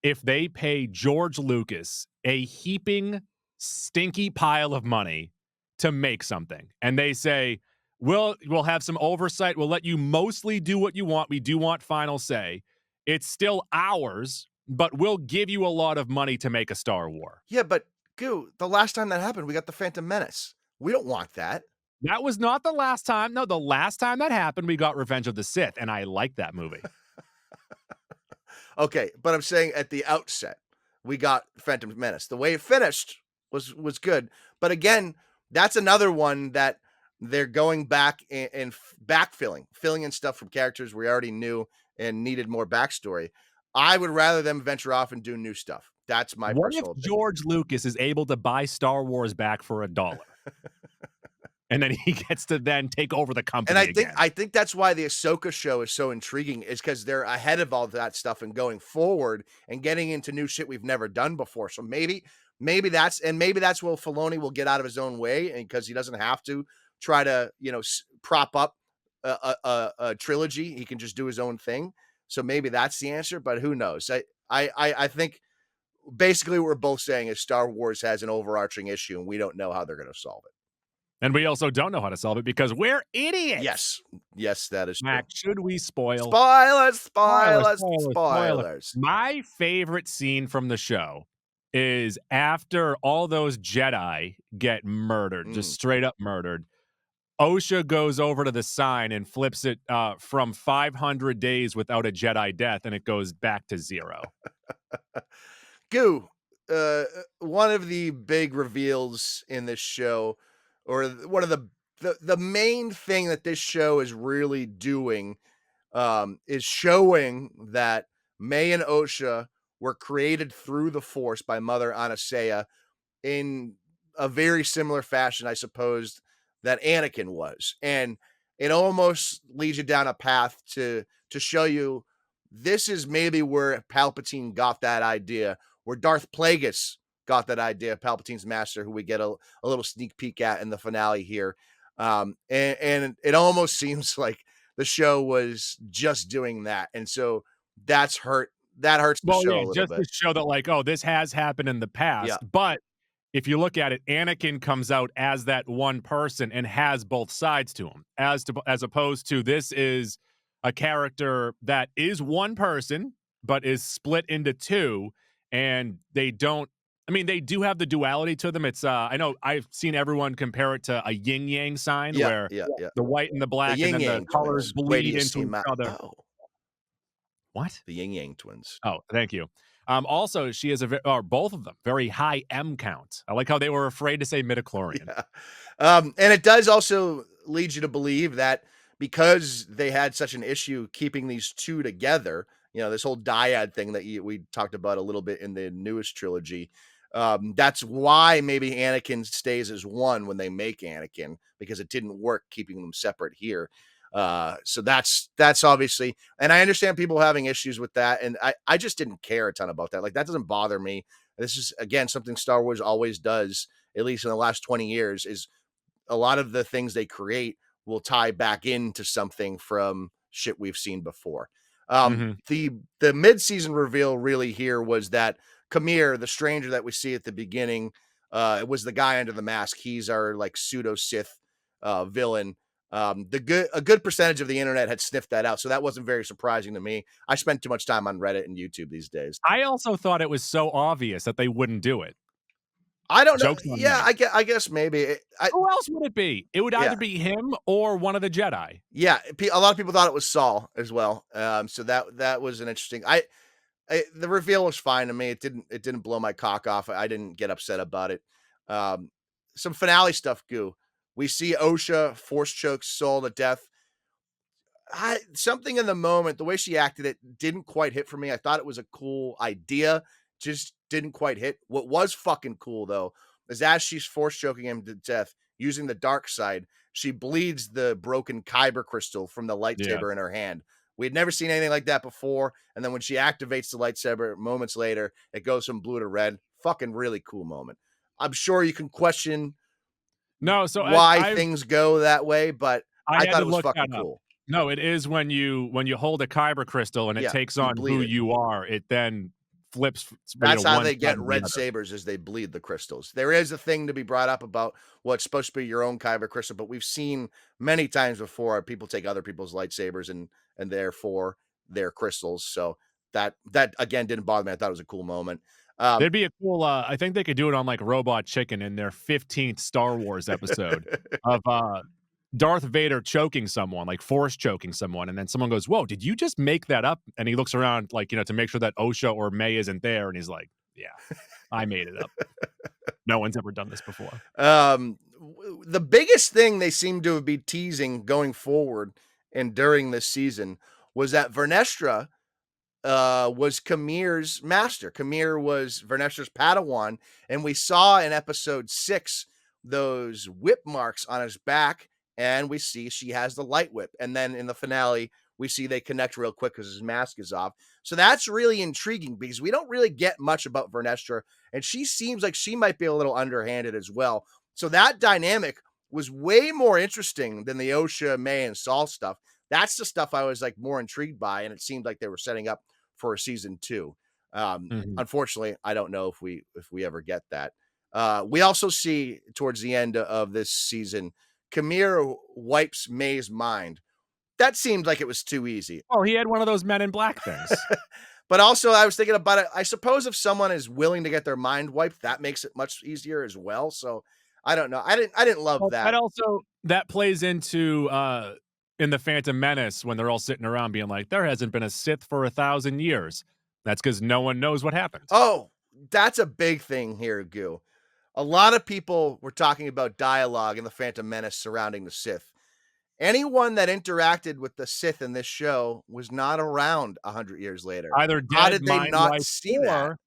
if they pay George Lucas a heaping, stinky pile of money to make something. And they say, we'll have some oversight. We'll let you mostly do what you want. We do want final say. It's still ours, but we'll give you a lot of money to make a Star Wars. Yeah, but Goo, the last time that happened, we got the Phantom Menace. We don't want that. That was not the last time. No, the last time that happened, we got Revenge of the Sith, and I like that movie. Okay, but I'm saying at the outset, we got Phantom Menace. The way it finished was good. But again, that's another one that they're going back and filling in stuff from characters we already knew and needed more backstory. I would rather them venture off and do new stuff. That's my What if personal opinion. George Lucas is able to buy Star Wars back for $1? And then he gets to then take over the And I company think again. I think that's why the Ahsoka show is so intriguing, is because they're ahead of all that stuff and going forward and getting into new shit we've never done before. So maybe that's where Filoni will get out of his own way, and because he doesn't have to try to, prop up a trilogy, he can just do his own thing. So maybe that's the answer, but who knows? I think basically what we're both saying is Star Wars has an overarching issue, and we don't know how they're going to solve it. And we also don't know how to solve it because we're idiots. Yes, yes, that is true. Max, should we spoil? Spoilers, Spoilers, spoilers, spoilers, spoilers. spoilers. My favorite scene from the show is after all those Jedi get murdered, just straight up murdered. Osha goes over to the sign and flips it from 500 days without a Jedi death, and it goes back to 0. Goo, one of the big reveals in this show, or one of the main thing that this show is really doing, is showing that May and Osha were created through the Force by Mother Anastasia in a very similar fashion, I suppose, that Anakin was. And it almost leads you down a path to show you this is maybe where Palpatine got that idea, where Darth Plagueis got that idea, Palpatine's master, who we get a little sneak peek at in the finale here. And it almost seems like the show was just doing that. And so that hurts the Well, show yeah, a little just to bit. show that, like, oh, this has happened in the Yeah. past. But if you look at it, Anakin comes out as that one person and has both sides to him, as opposed to this is a character that is one person but is split into two, and they don't. I mean, they do have the duality to them. It's I know I've seen everyone compare it to a yin yang sign Yeah, where yeah, yeah. the white and the The black, and Yin then the Yang colors twins. Wait till bleed you into see each my other. What? the Yin Yang twins. Oh, thank you. Also, she is or both of them, very high M count. I like how they were afraid to say midichlorian. Yeah. And it does also lead you to believe that because they had such an issue keeping these two together, this whole dyad thing that we talked about a little bit in the newest trilogy. That's why maybe Anakin stays as one when they make Anakin, because it didn't work keeping them separate here. So that's obviously, and I understand people having issues with that, and I just didn't care a ton about that. Like, that doesn't bother me. This is, again, something Star Wars always does, at least in the last 20 years, is a lot of the things they create will tie back into something from shit we've seen before. Mhm. The mid-season reveal really here was that Kamir, the stranger that we see at the beginning, was the guy under the mask. He's our like pseudo Sith villain. A good percentage of the internet had sniffed that out, so that wasn't very surprising to me. I spend too much time on Reddit and YouTube these days. I also thought it was so obvious that they wouldn't do it. I don't know. Joke's on Yeah, me. I guess maybe. Who else would it be? It would either Yeah. be him or one of the Jedi. Yeah, a lot of people thought it was Saul as well. So that was an interesting. The reveal was fine to me. It didn't blow my cock off. I didn't get upset about it. Some finale stuff. Goo. We see Osha force choke Saul to death. Something in the moment, the way she acted, it didn't quite hit for me. I thought it was a cool idea, just didn't quite hit. What was fucking cool though is as she's force choking him to death using the dark side, she bleeds the broken kyber crystal from the lightsaber in her hand. We had never seen anything like that before. And then when she activates the lightsaber moments later, it goes from blue to red. Fucking really cool moment. I'm sure you can question No, so why things go that way, but I I had thought to it was look fucking that up. cool. No, it is when you hold a kyber crystal and it Yeah, takes you on bleed who it. you are. It then flips. That's how one they side get to the red other. sabers, is they bleed the crystals. There is a thing to be brought up about what's supposed to be your own kyber crystal, but we've seen many times before people take other people's lightsabers and therefore their crystals. So that again didn't bother me. I thought it was a cool moment. There'd be a cool. I think they could do it on like Robot Chicken in their 15th Star Wars episode of Darth Vader choking someone, like force choking someone, and then someone goes, "Whoa, did you just make that up?" And he looks around, like, to make sure that Osha or May isn't there, and he's like, "Yeah, I made it up. No one's ever done this before." The biggest thing they seem to be teasing going forward and during this season was that Vernestra was Kamir's master. Kamir was Vernestra's Padawan, and we saw in episode 6 those whip marks on his back, and we see she has the light whip. And then in the finale, we see they connect real quick because his mask is off. So that's really intriguing because we don't really get much about Vernestra, and she seems like she might be a little underhanded as well. So that dynamic was way more interesting than the OSHA, May, and Saul stuff. That's the stuff I was like more intrigued by, and it seemed like they were setting up for a season 2. Mhm. Unfortunately, I don't know if we ever get that. We also see towards the end of this season, Kamir wipes May's mind. That seemed like it was too easy. Oh, he had one of those Men in Black things. But also, I was thinking about it. I suppose if someone is willing to get their mind wiped, that makes it much easier as well. So I don't know. I didn't love Well, that. that plays into in the Phantom Menace when they're all sitting around being like, there hasn't been a Sith for 1,000 years. That's because no one knows what happened. Oh, that's a big thing here, Goo. A lot of people were talking about dialogue in the Phantom Menace surrounding the Sith. Anyone that interacted with the Sith in this show was not around 100 years later. Either How dead, did they mind not wiped, see that?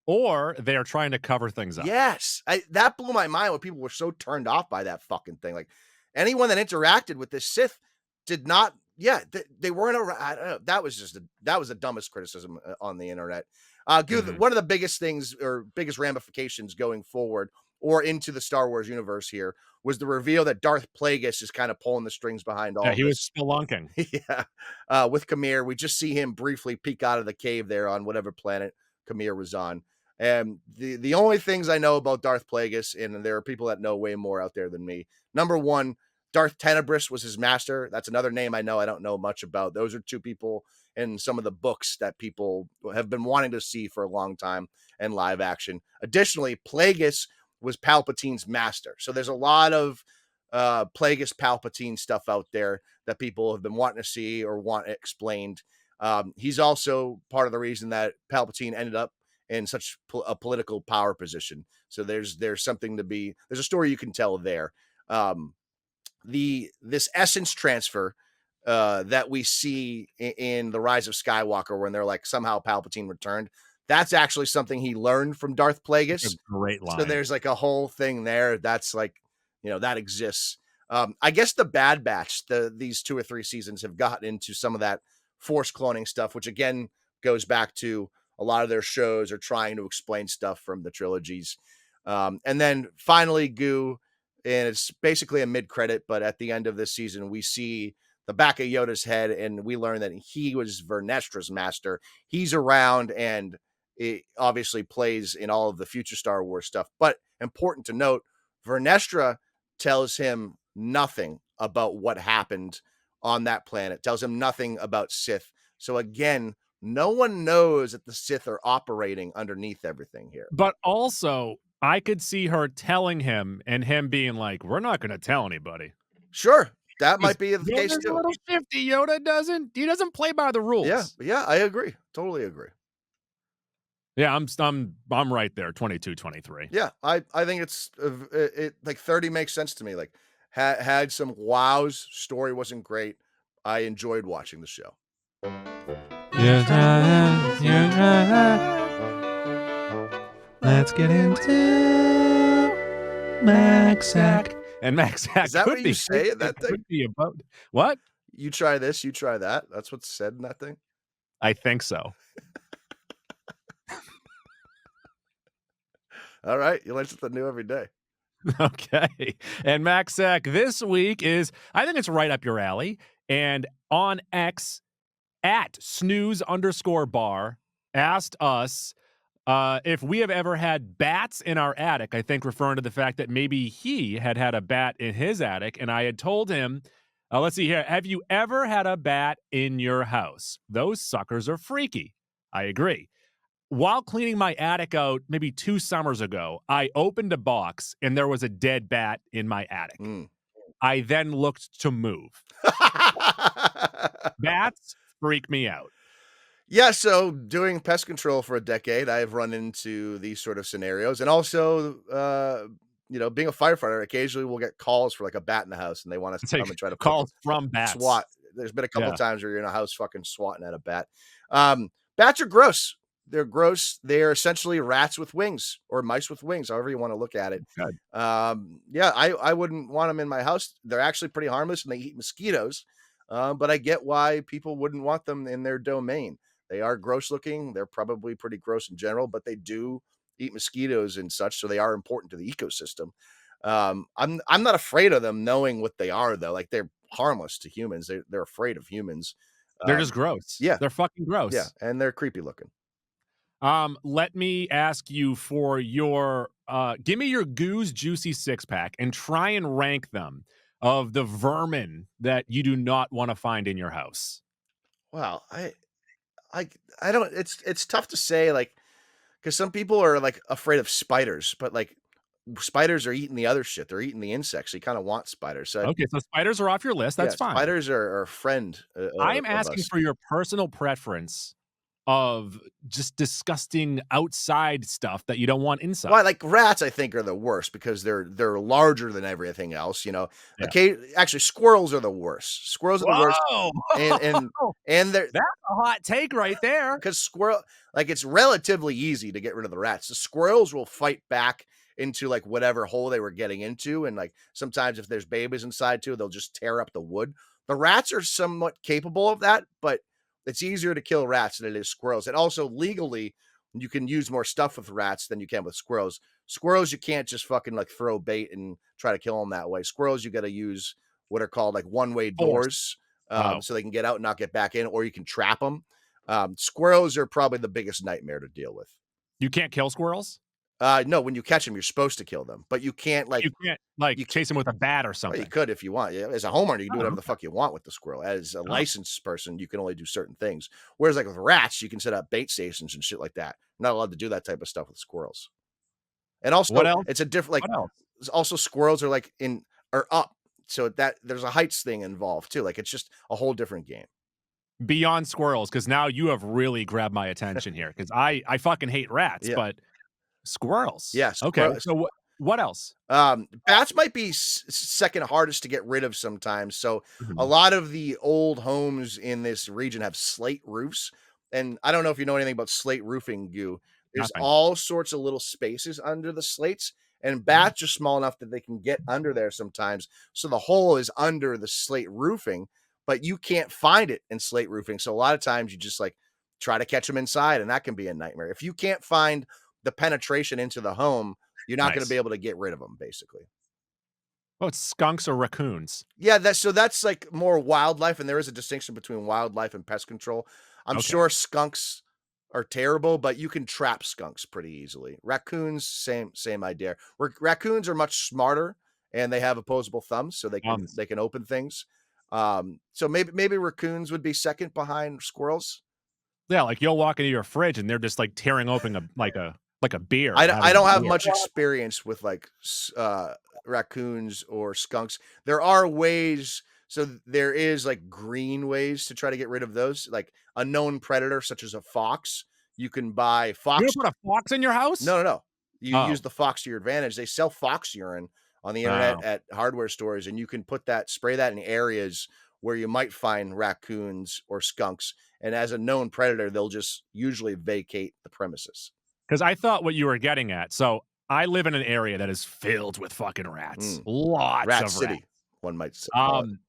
or they are trying to cover things up. Yes. That blew my mind when people were so turned off by that fucking thing. Like, anyone that interacted with this Sith did not, they weren't around. I don't know. That was the dumbest criticism on the internet. One of the biggest things or biggest ramifications going forward or into the Star Wars universe here was the reveal that Darth Plagueis is kind of pulling the strings behind all Yeah, he was this. spelunking. Yeah. With Kamir, we just see him briefly peek out of the cave there on whatever planet Kamir was on. And the only things I know about Darth Plagueis, and there are people that know way more out there than me. Number one, Darth Tenebrous was his master. That's another name I know I don't know much about. Those are two people in some of the books that people have been wanting to see for a long time in live action. Additionally, Plagueis was Palpatine's master. So there's a lot of Plagueis Palpatine stuff out there that people have been wanting to see or want explained. He's also part of the reason that Palpatine ended up in such a political power position. So there's something to be, there's a story you can tell there. This essence transfer that we see in The Rise of Skywalker, when they're like, somehow Palpatine returned, that's actually something he learned from Darth Plagueis. A great line. So there's like a whole thing there that's like, that exists. I guess the Bad Batch, these 2 or 3 seasons have gotten into some of that force cloning stuff, which again goes back to a lot of their shows are trying to explain stuff from the trilogies. And then finally, Goo, and it's basically a mid-credit, but at the end of this season, we see the back of Yoda's head, and we learn that he was Vernestra's master. He's around, and it obviously plays in all of the future Star Wars stuff. But important to note, Vernestra tells him nothing about what happened on that planet, tells him nothing about Sith. So again, no one knows that the Sith are operating underneath everything here. But also, I could see her telling him and him being like, we're not going to tell anybody. Sure. That might be the case Yoda's too. a little shifty. He doesn't play by the rules. Yeah, I agree. Totally agree. Yeah, I'm right there, 22, 23. Yeah, I think it's it like 30 makes sense to me. Like had some wows, story wasn't great. I enjoyed watching the show. Let's get into Maxac. And Maxac Is that could what be you say in that thing? could be about what? You try this, you try that. That's what's said in that thing. I think so. All right, you learn something new every day. Okay. And Maxac this week is, I think it's right up your alley. And on X at snooze_bar asked us if we have ever had bats in our attic. I think referring to the fact that maybe he had a bat in his attic. And I had told him, let's see here. Have you ever had a bat in your house? Those suckers are freaky. I agree. While cleaning my attic out maybe 2 summers ago, I opened a box and there was a dead bat in my attic. I then looked to move. Bats freak me out. Yeah, so doing pest control for a decade, I've run into these sort of scenarios. And also, being a firefighter, occasionally we'll get calls for like a bat in the house and they want us to come and try to calls from bats. SWAT. There's been a couple of times where you're in a house fucking swatting at a bat. Bats are gross. They're gross. They're essentially rats with wings or mice with wings, however you want to look at it. Good. Yeah, I wouldn't want them in my house. They're actually pretty harmless and they eat mosquitoes. But I get why people wouldn't want them in their domain. They are gross looking. They're probably pretty gross in general, but they do eat mosquitoes and such, so they are important to the ecosystem. I'm not afraid of them knowing what they are though. Like they're harmless to humans. They're afraid of humans. They're just gross. Yeah, They're fucking yeah, gross. and they're creepy looking. Let me ask you for your give me your Goose Juicy six pack and try and rank them of the vermin that you do not want to find in your house. Wow, I I don't. It's tough to say like because some people are like afraid of spiders, but like spiders are eating the other shit. They're eating the insects. So you kind of want spiders. So Okay, so spiders are off your list. yeah, That's fine. spiders are a friend I'm of asking us. for your personal preference of just disgusting outside stuff that you don't want Well, inside. like rats, I think are the worst because they're larger than everything else. You know, Yeah. actually squirrels are the worst. Squirrels are the worst, Whoa! and and and they're That's a hot take right there. because squirrel like it's relatively easy to get rid of the rats. The squirrels will fight back into like whatever hole they were getting into, and like sometimes if there's babies inside too, they'll just tear up the wood. The rats are somewhat capable of that, but it's easier to kill rats than it is squirrels. And also legally, you can use more stuff with rats than you can with squirrels. Squirrels, you can't just fucking like throw bait and try to kill them that way. Squirrels, you got to use what are called like one-way Force. doors, Oh. so they can get out and not get back in, or you can trap them. Squirrels are probably the biggest nightmare to deal with. You can't kill squirrels? No, when you catch them, you're supposed to kill them, but you can't You can't, like, you chase them with a bat or well, you something? could if you want. Yeah, as a homeowner, you can do Oh, whatever the okay. fuck you want with the squirrel. As a Oh. licensed person, you can only do certain things. Whereas, like with rats, you can set up bait stations and shit like that. You're not allowed to do that type of stuff with squirrels. And What also, else? it's a different like What else? also squirrels are like in are up, so that there's a heights thing involved too. Like it's just a whole different game. Beyond squirrels, because now you have really grabbed my attention here. Because I fucking hate rats, Yeah, but squirrels? yeah. Okay, so what else? Bats might be second hardest to get rid of sometimes. So a Mhm. lot of the old homes in this region have slate roofs, and I don't know if you know anything about slate roofing. There's Nothing. all sorts of little spaces under the slates, and Mhm. bats are small enough that they can get under there sometimes. So the hole is under the slate roofing, but you can't find it in slate roofing. So a lot of times you just like try to catch them inside, and that can be a nightmare. If you can't find the penetration into the home, you're not going to be Nice. able to get rid of them, basically. Oh, it's skunks or raccoons? Yeah, that's like more wildlife, and there is a distinction between wildlife and pest control. I'm Okay. sure skunks are terrible, but you can trap skunks pretty easily. Raccoons, same idea. Raccoons are much smarter, and they have opposable thumbs, so Ums. they can open things. So maybe raccoons would be second behind squirrels. Yeah, like, you'll walk into your fridge, and they're just, like, tearing open a like a beer I and don't I having a don't have beer. much experience with, like, raccoons or skunks. There are ways so there is, like, green ways to try to get rid of those, like, a known predator such as a fox, you can buy You fox. gonna put a fox in your house? No, no, no. You use Oh. the fox to your advantage. They sell fox urine on the internet Oh. at hardware stores, and you can spray that in areas where you might find raccoons or skunks, and as a known predator, they'll just usually vacate the premises. 'Cause I thought what you were getting at, so I live in an area that is filled with fucking rats. Mm, Lots rat of rats. city, one might call it. Um,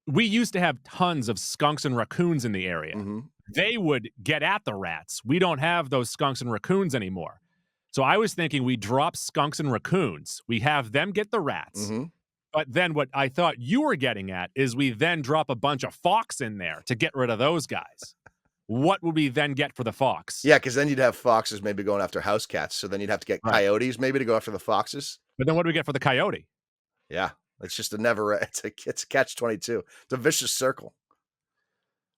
we used to have tons of skunks and raccoons in the area. Mhm, They would get at the rats. We don't have those skunks and raccoons anymore. So I was thinking we drop skunks and raccoons. We have them get the rats. mhm. But then what I thought you were getting at is we then drop a bunch of fox in there to get rid of those guys. What would we then get for the fox? Yeah, because then you'd have foxes maybe going after house cats, so then you'd have to get Right. coyotes maybe to go after the foxes. But then what do we get for the coyote? Yeah, it's just a never it's a catch-22. It's a vicious circle.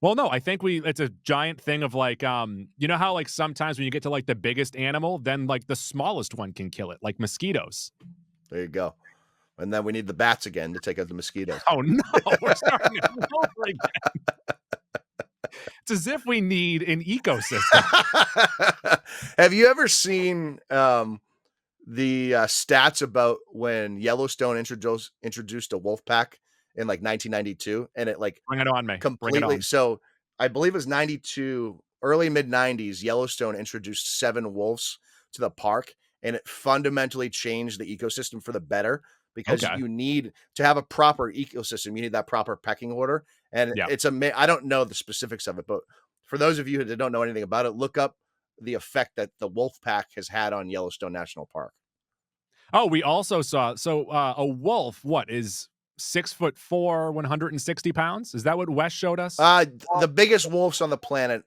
Well, no, I think it's a giant thing of like, you know how like sometimes when you get to like the biggest animal, then like the smallest one can kill it, like mosquitoes. There you go. And then we need the bats again to take out the mosquitoes. Oh no, we're starting it all over again. It's as if we need an ecosystem. Have you ever seen, the, stats about when Yellowstone introduced a wolf pack in, like, 1992, and it, like, Bring it on me. Bring it completely on. so I believe it was 92 early mid 90s, Yellowstone introduced 7 wolves to the park, and it fundamentally changed the ecosystem for the better because Okay. you need to have a proper ecosystem. You need that proper pecking order. And Yeah. it's I don't know the specifics of it, but for those of you that don't know anything about it, look up the effect that the wolf pack has had on Yellowstone National Park. Oh, we also saw a wolf. What is 6'4", 160 pounds? Is that what Wes showed us? The biggest wolves on the planet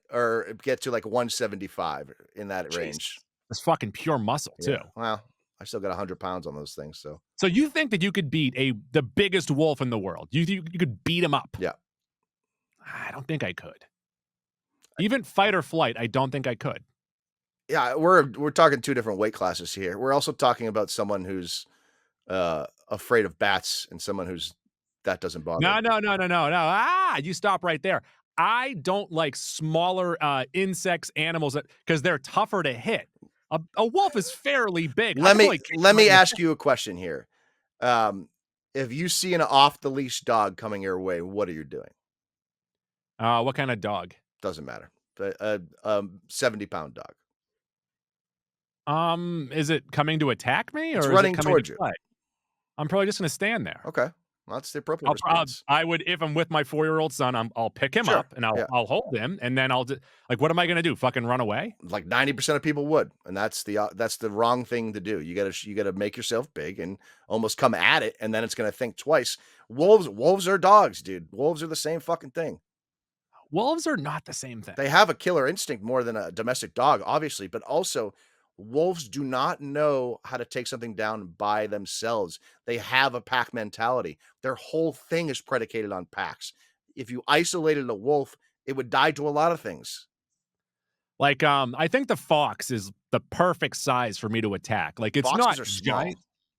get to like 175 in that range. Jesus. That's fucking pure muscle too. Yeah. Well, I still got 100 pounds on those things. So So you think that you could beat the biggest wolf in the world? You could beat him up? yeah. I don't think I could. Even fight or flight, I don't think I could. Yeah, we're talking 2 different weight classes here. We're also talking about someone who's afraid of bats and someone who's that doesn't bother. No. You stop right there. I don't like smaller insects, animals because they're tougher to hit. A wolf is fairly big. Let me ask you a question here. If you see an off the leash dog coming your way, what are you doing? What kind of dog? Doesn't matter. But 70-pound dog. Is it coming to attack me or It's is running it coming towards to you. play? I'm probably just gonna stand there. Okay. Well, that's the appropriate response. I would, if I'm with my 4-year-old son, I'll pick him Sure. up and Yeah. I'll hold him, and then like, what am I gonna do? Fucking run away? Like 90% of people would, and that's the wrong thing to do. You gotta make yourself big and almost come at it, and then it's gonna think twice. Wolves are dogs, dude. Wolves are the same fucking thing. Wolves are not the same thing. They have a killer instinct more than a domestic dog, obviously, but also wolves do not know how to take something down by themselves. They have a pack mentality. Their whole thing is predicated on packs. If you isolated a wolf, it would die to a lot of things. Like, I think the fox is the perfect size for me to attack. Like, it's Foxes not are small. giant.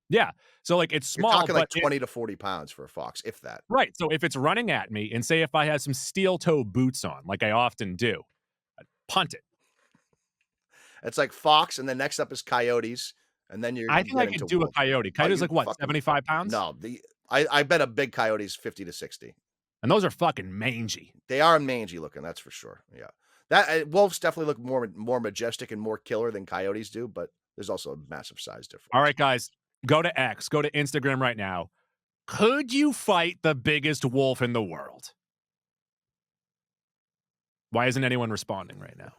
Yeah. So, like, it's You're small, talking like but 20 to 40 pounds for a fox, if that. right. So if it's running at me, and say if I had some steel toe boots on, like I often do, I'd punt it. It's like fox, and then next up is coyotes, and then I you think I get into could do a wolf. coyote. Oh, Coyote's you like what, fucking 75 pounds? No, I bet a big coyote is 50 to 60. And those are fucking mangy. They are mangy looking, that's for sure. Yeah. That wolves definitely look more majestic and more killer than coyotes do, but there's also a massive size difference. All right, guys, go to X, go to Instagram right now. Could you fight the biggest wolf in the world? Why isn't anyone responding right now?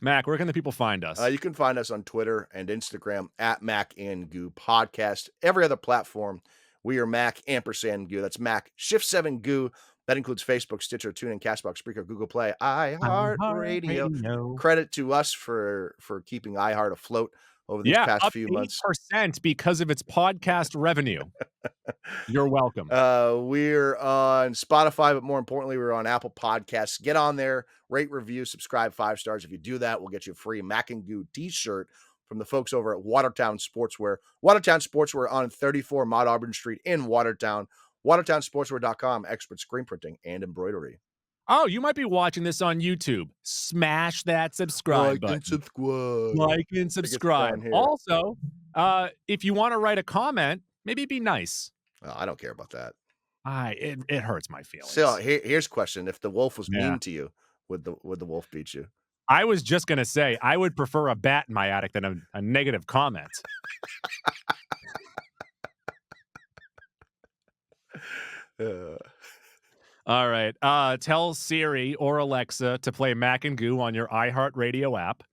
Mac, where can the people find us? You can find us on Twitter and Instagram at Mac and Goo Podcast. Every other platform, we are Mac ampersand Goo. That's Mac Shift 7 Goo. That includes Facebook, Stitcher, TuneIn, Castbox, Spreaker, Google Play, iHeartRadio. Credit to us for keeping iHeart afloat over these past few months. 8% because of its podcast revenue. You're welcome. We're on Spotify, but more importantly, we're on Apple Podcasts. Get on there, rate, review, subscribe 5 stars. If you do that, we'll get you a free Mac and Goo t-shirt from the folks over at Watertown Sportswear. Watertown Sportswear on 34 Mount Auburn Street in Watertown. WatertownSportswear.com, expert screen printing and embroidery. Oh, you might be watching this on YouTube. Smash that subscribe button. Like and subscribe. Also, if you want to write a comment, maybe be nice. I don't care about that. It hurts my feelings. So here's a question: if the wolf was mean to you, would the wolf beat you? I was just gonna say I would prefer a bat in my attic than a negative comment. All right. Tell Siri or Alexa to play Mac and Goo on your iHeartRadio app.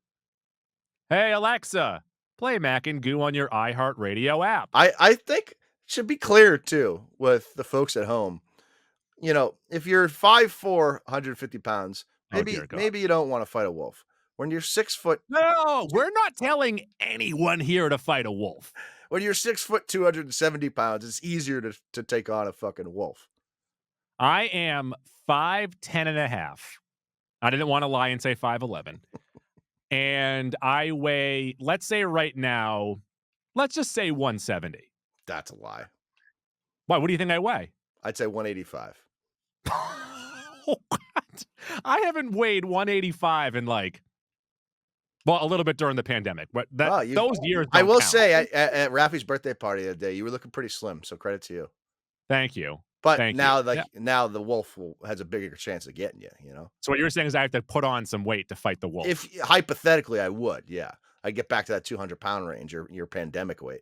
Hey, Alexa, play Mac and Goo on your iHeartRadio app. I think it should be clear, too, with the folks at home. You know, if you're 5'4", 150 pounds, maybe you don't want to fight a wolf. When you're 6 foot... No, we're not telling anyone here to fight a wolf. When you're 6 foot, 270 pounds, it's easier to take on a fucking wolf. I am 5'10" and a half. I didn't want to lie and say 5'11". And I weigh, let's say right now, let's just say 170. That's a lie. Why? What do you think I weigh? I'd say 185. Oh, God. I haven't weighed 185 in a little bit during the pandemic. But those years I will count. say, at Rafi's birthday party the other day, you were looking pretty slim, so credit to you. Thank you. But Thank you. now, Yeah. now the wolf has a bigger chance of getting you. So what you're saying is I have to put on some weight to fight the wolf. If hypothetically, I would, yeah, I get back to that 200-pound range, your pandemic weight.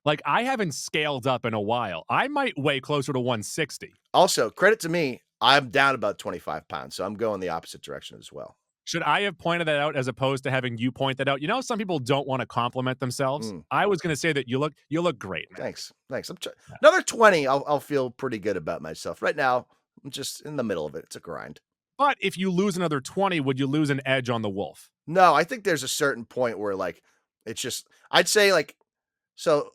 Like, I haven't scaled up in a while. I might weigh closer to 160. Also, credit to me, I'm down about 25 pounds, so I'm going the opposite direction as well. Should I have pointed that out as opposed to having you point that out? Some people don't want to compliment themselves. I was going to say that you look great, man. Thanks. Another 20, I'll feel pretty good about myself. Right now, I'm just in the middle of it. It's a grind. But if you lose another 20, would you lose an edge on the wolf? No, I think there's a certain point where it's just, I'd say so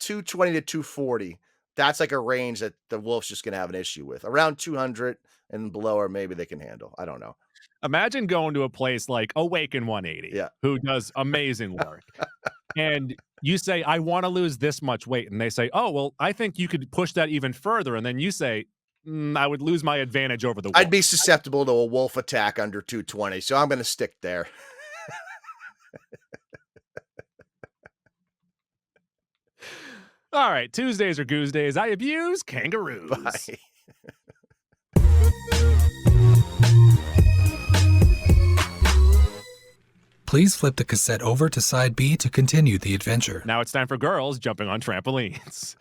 220 to 240. That's like a range that the wolf's just going to have an issue with. Around 200 and below, or maybe they can handle. I don't know. Imagine going to a place like Awaken 180, Yeah. who does amazing work. And you say, I want to lose this much weight. And they say, oh, well, I think you could push that even further. And then you say, I would lose my advantage over the wolf. I'd be susceptible to a wolf attack under 220, so I'm going to stick there. All right, Tuesdays are goose days. I abuse kangaroos. Bye. Please flip the cassette over to side B to continue the adventure. Now it's time for girls jumping on trampolines.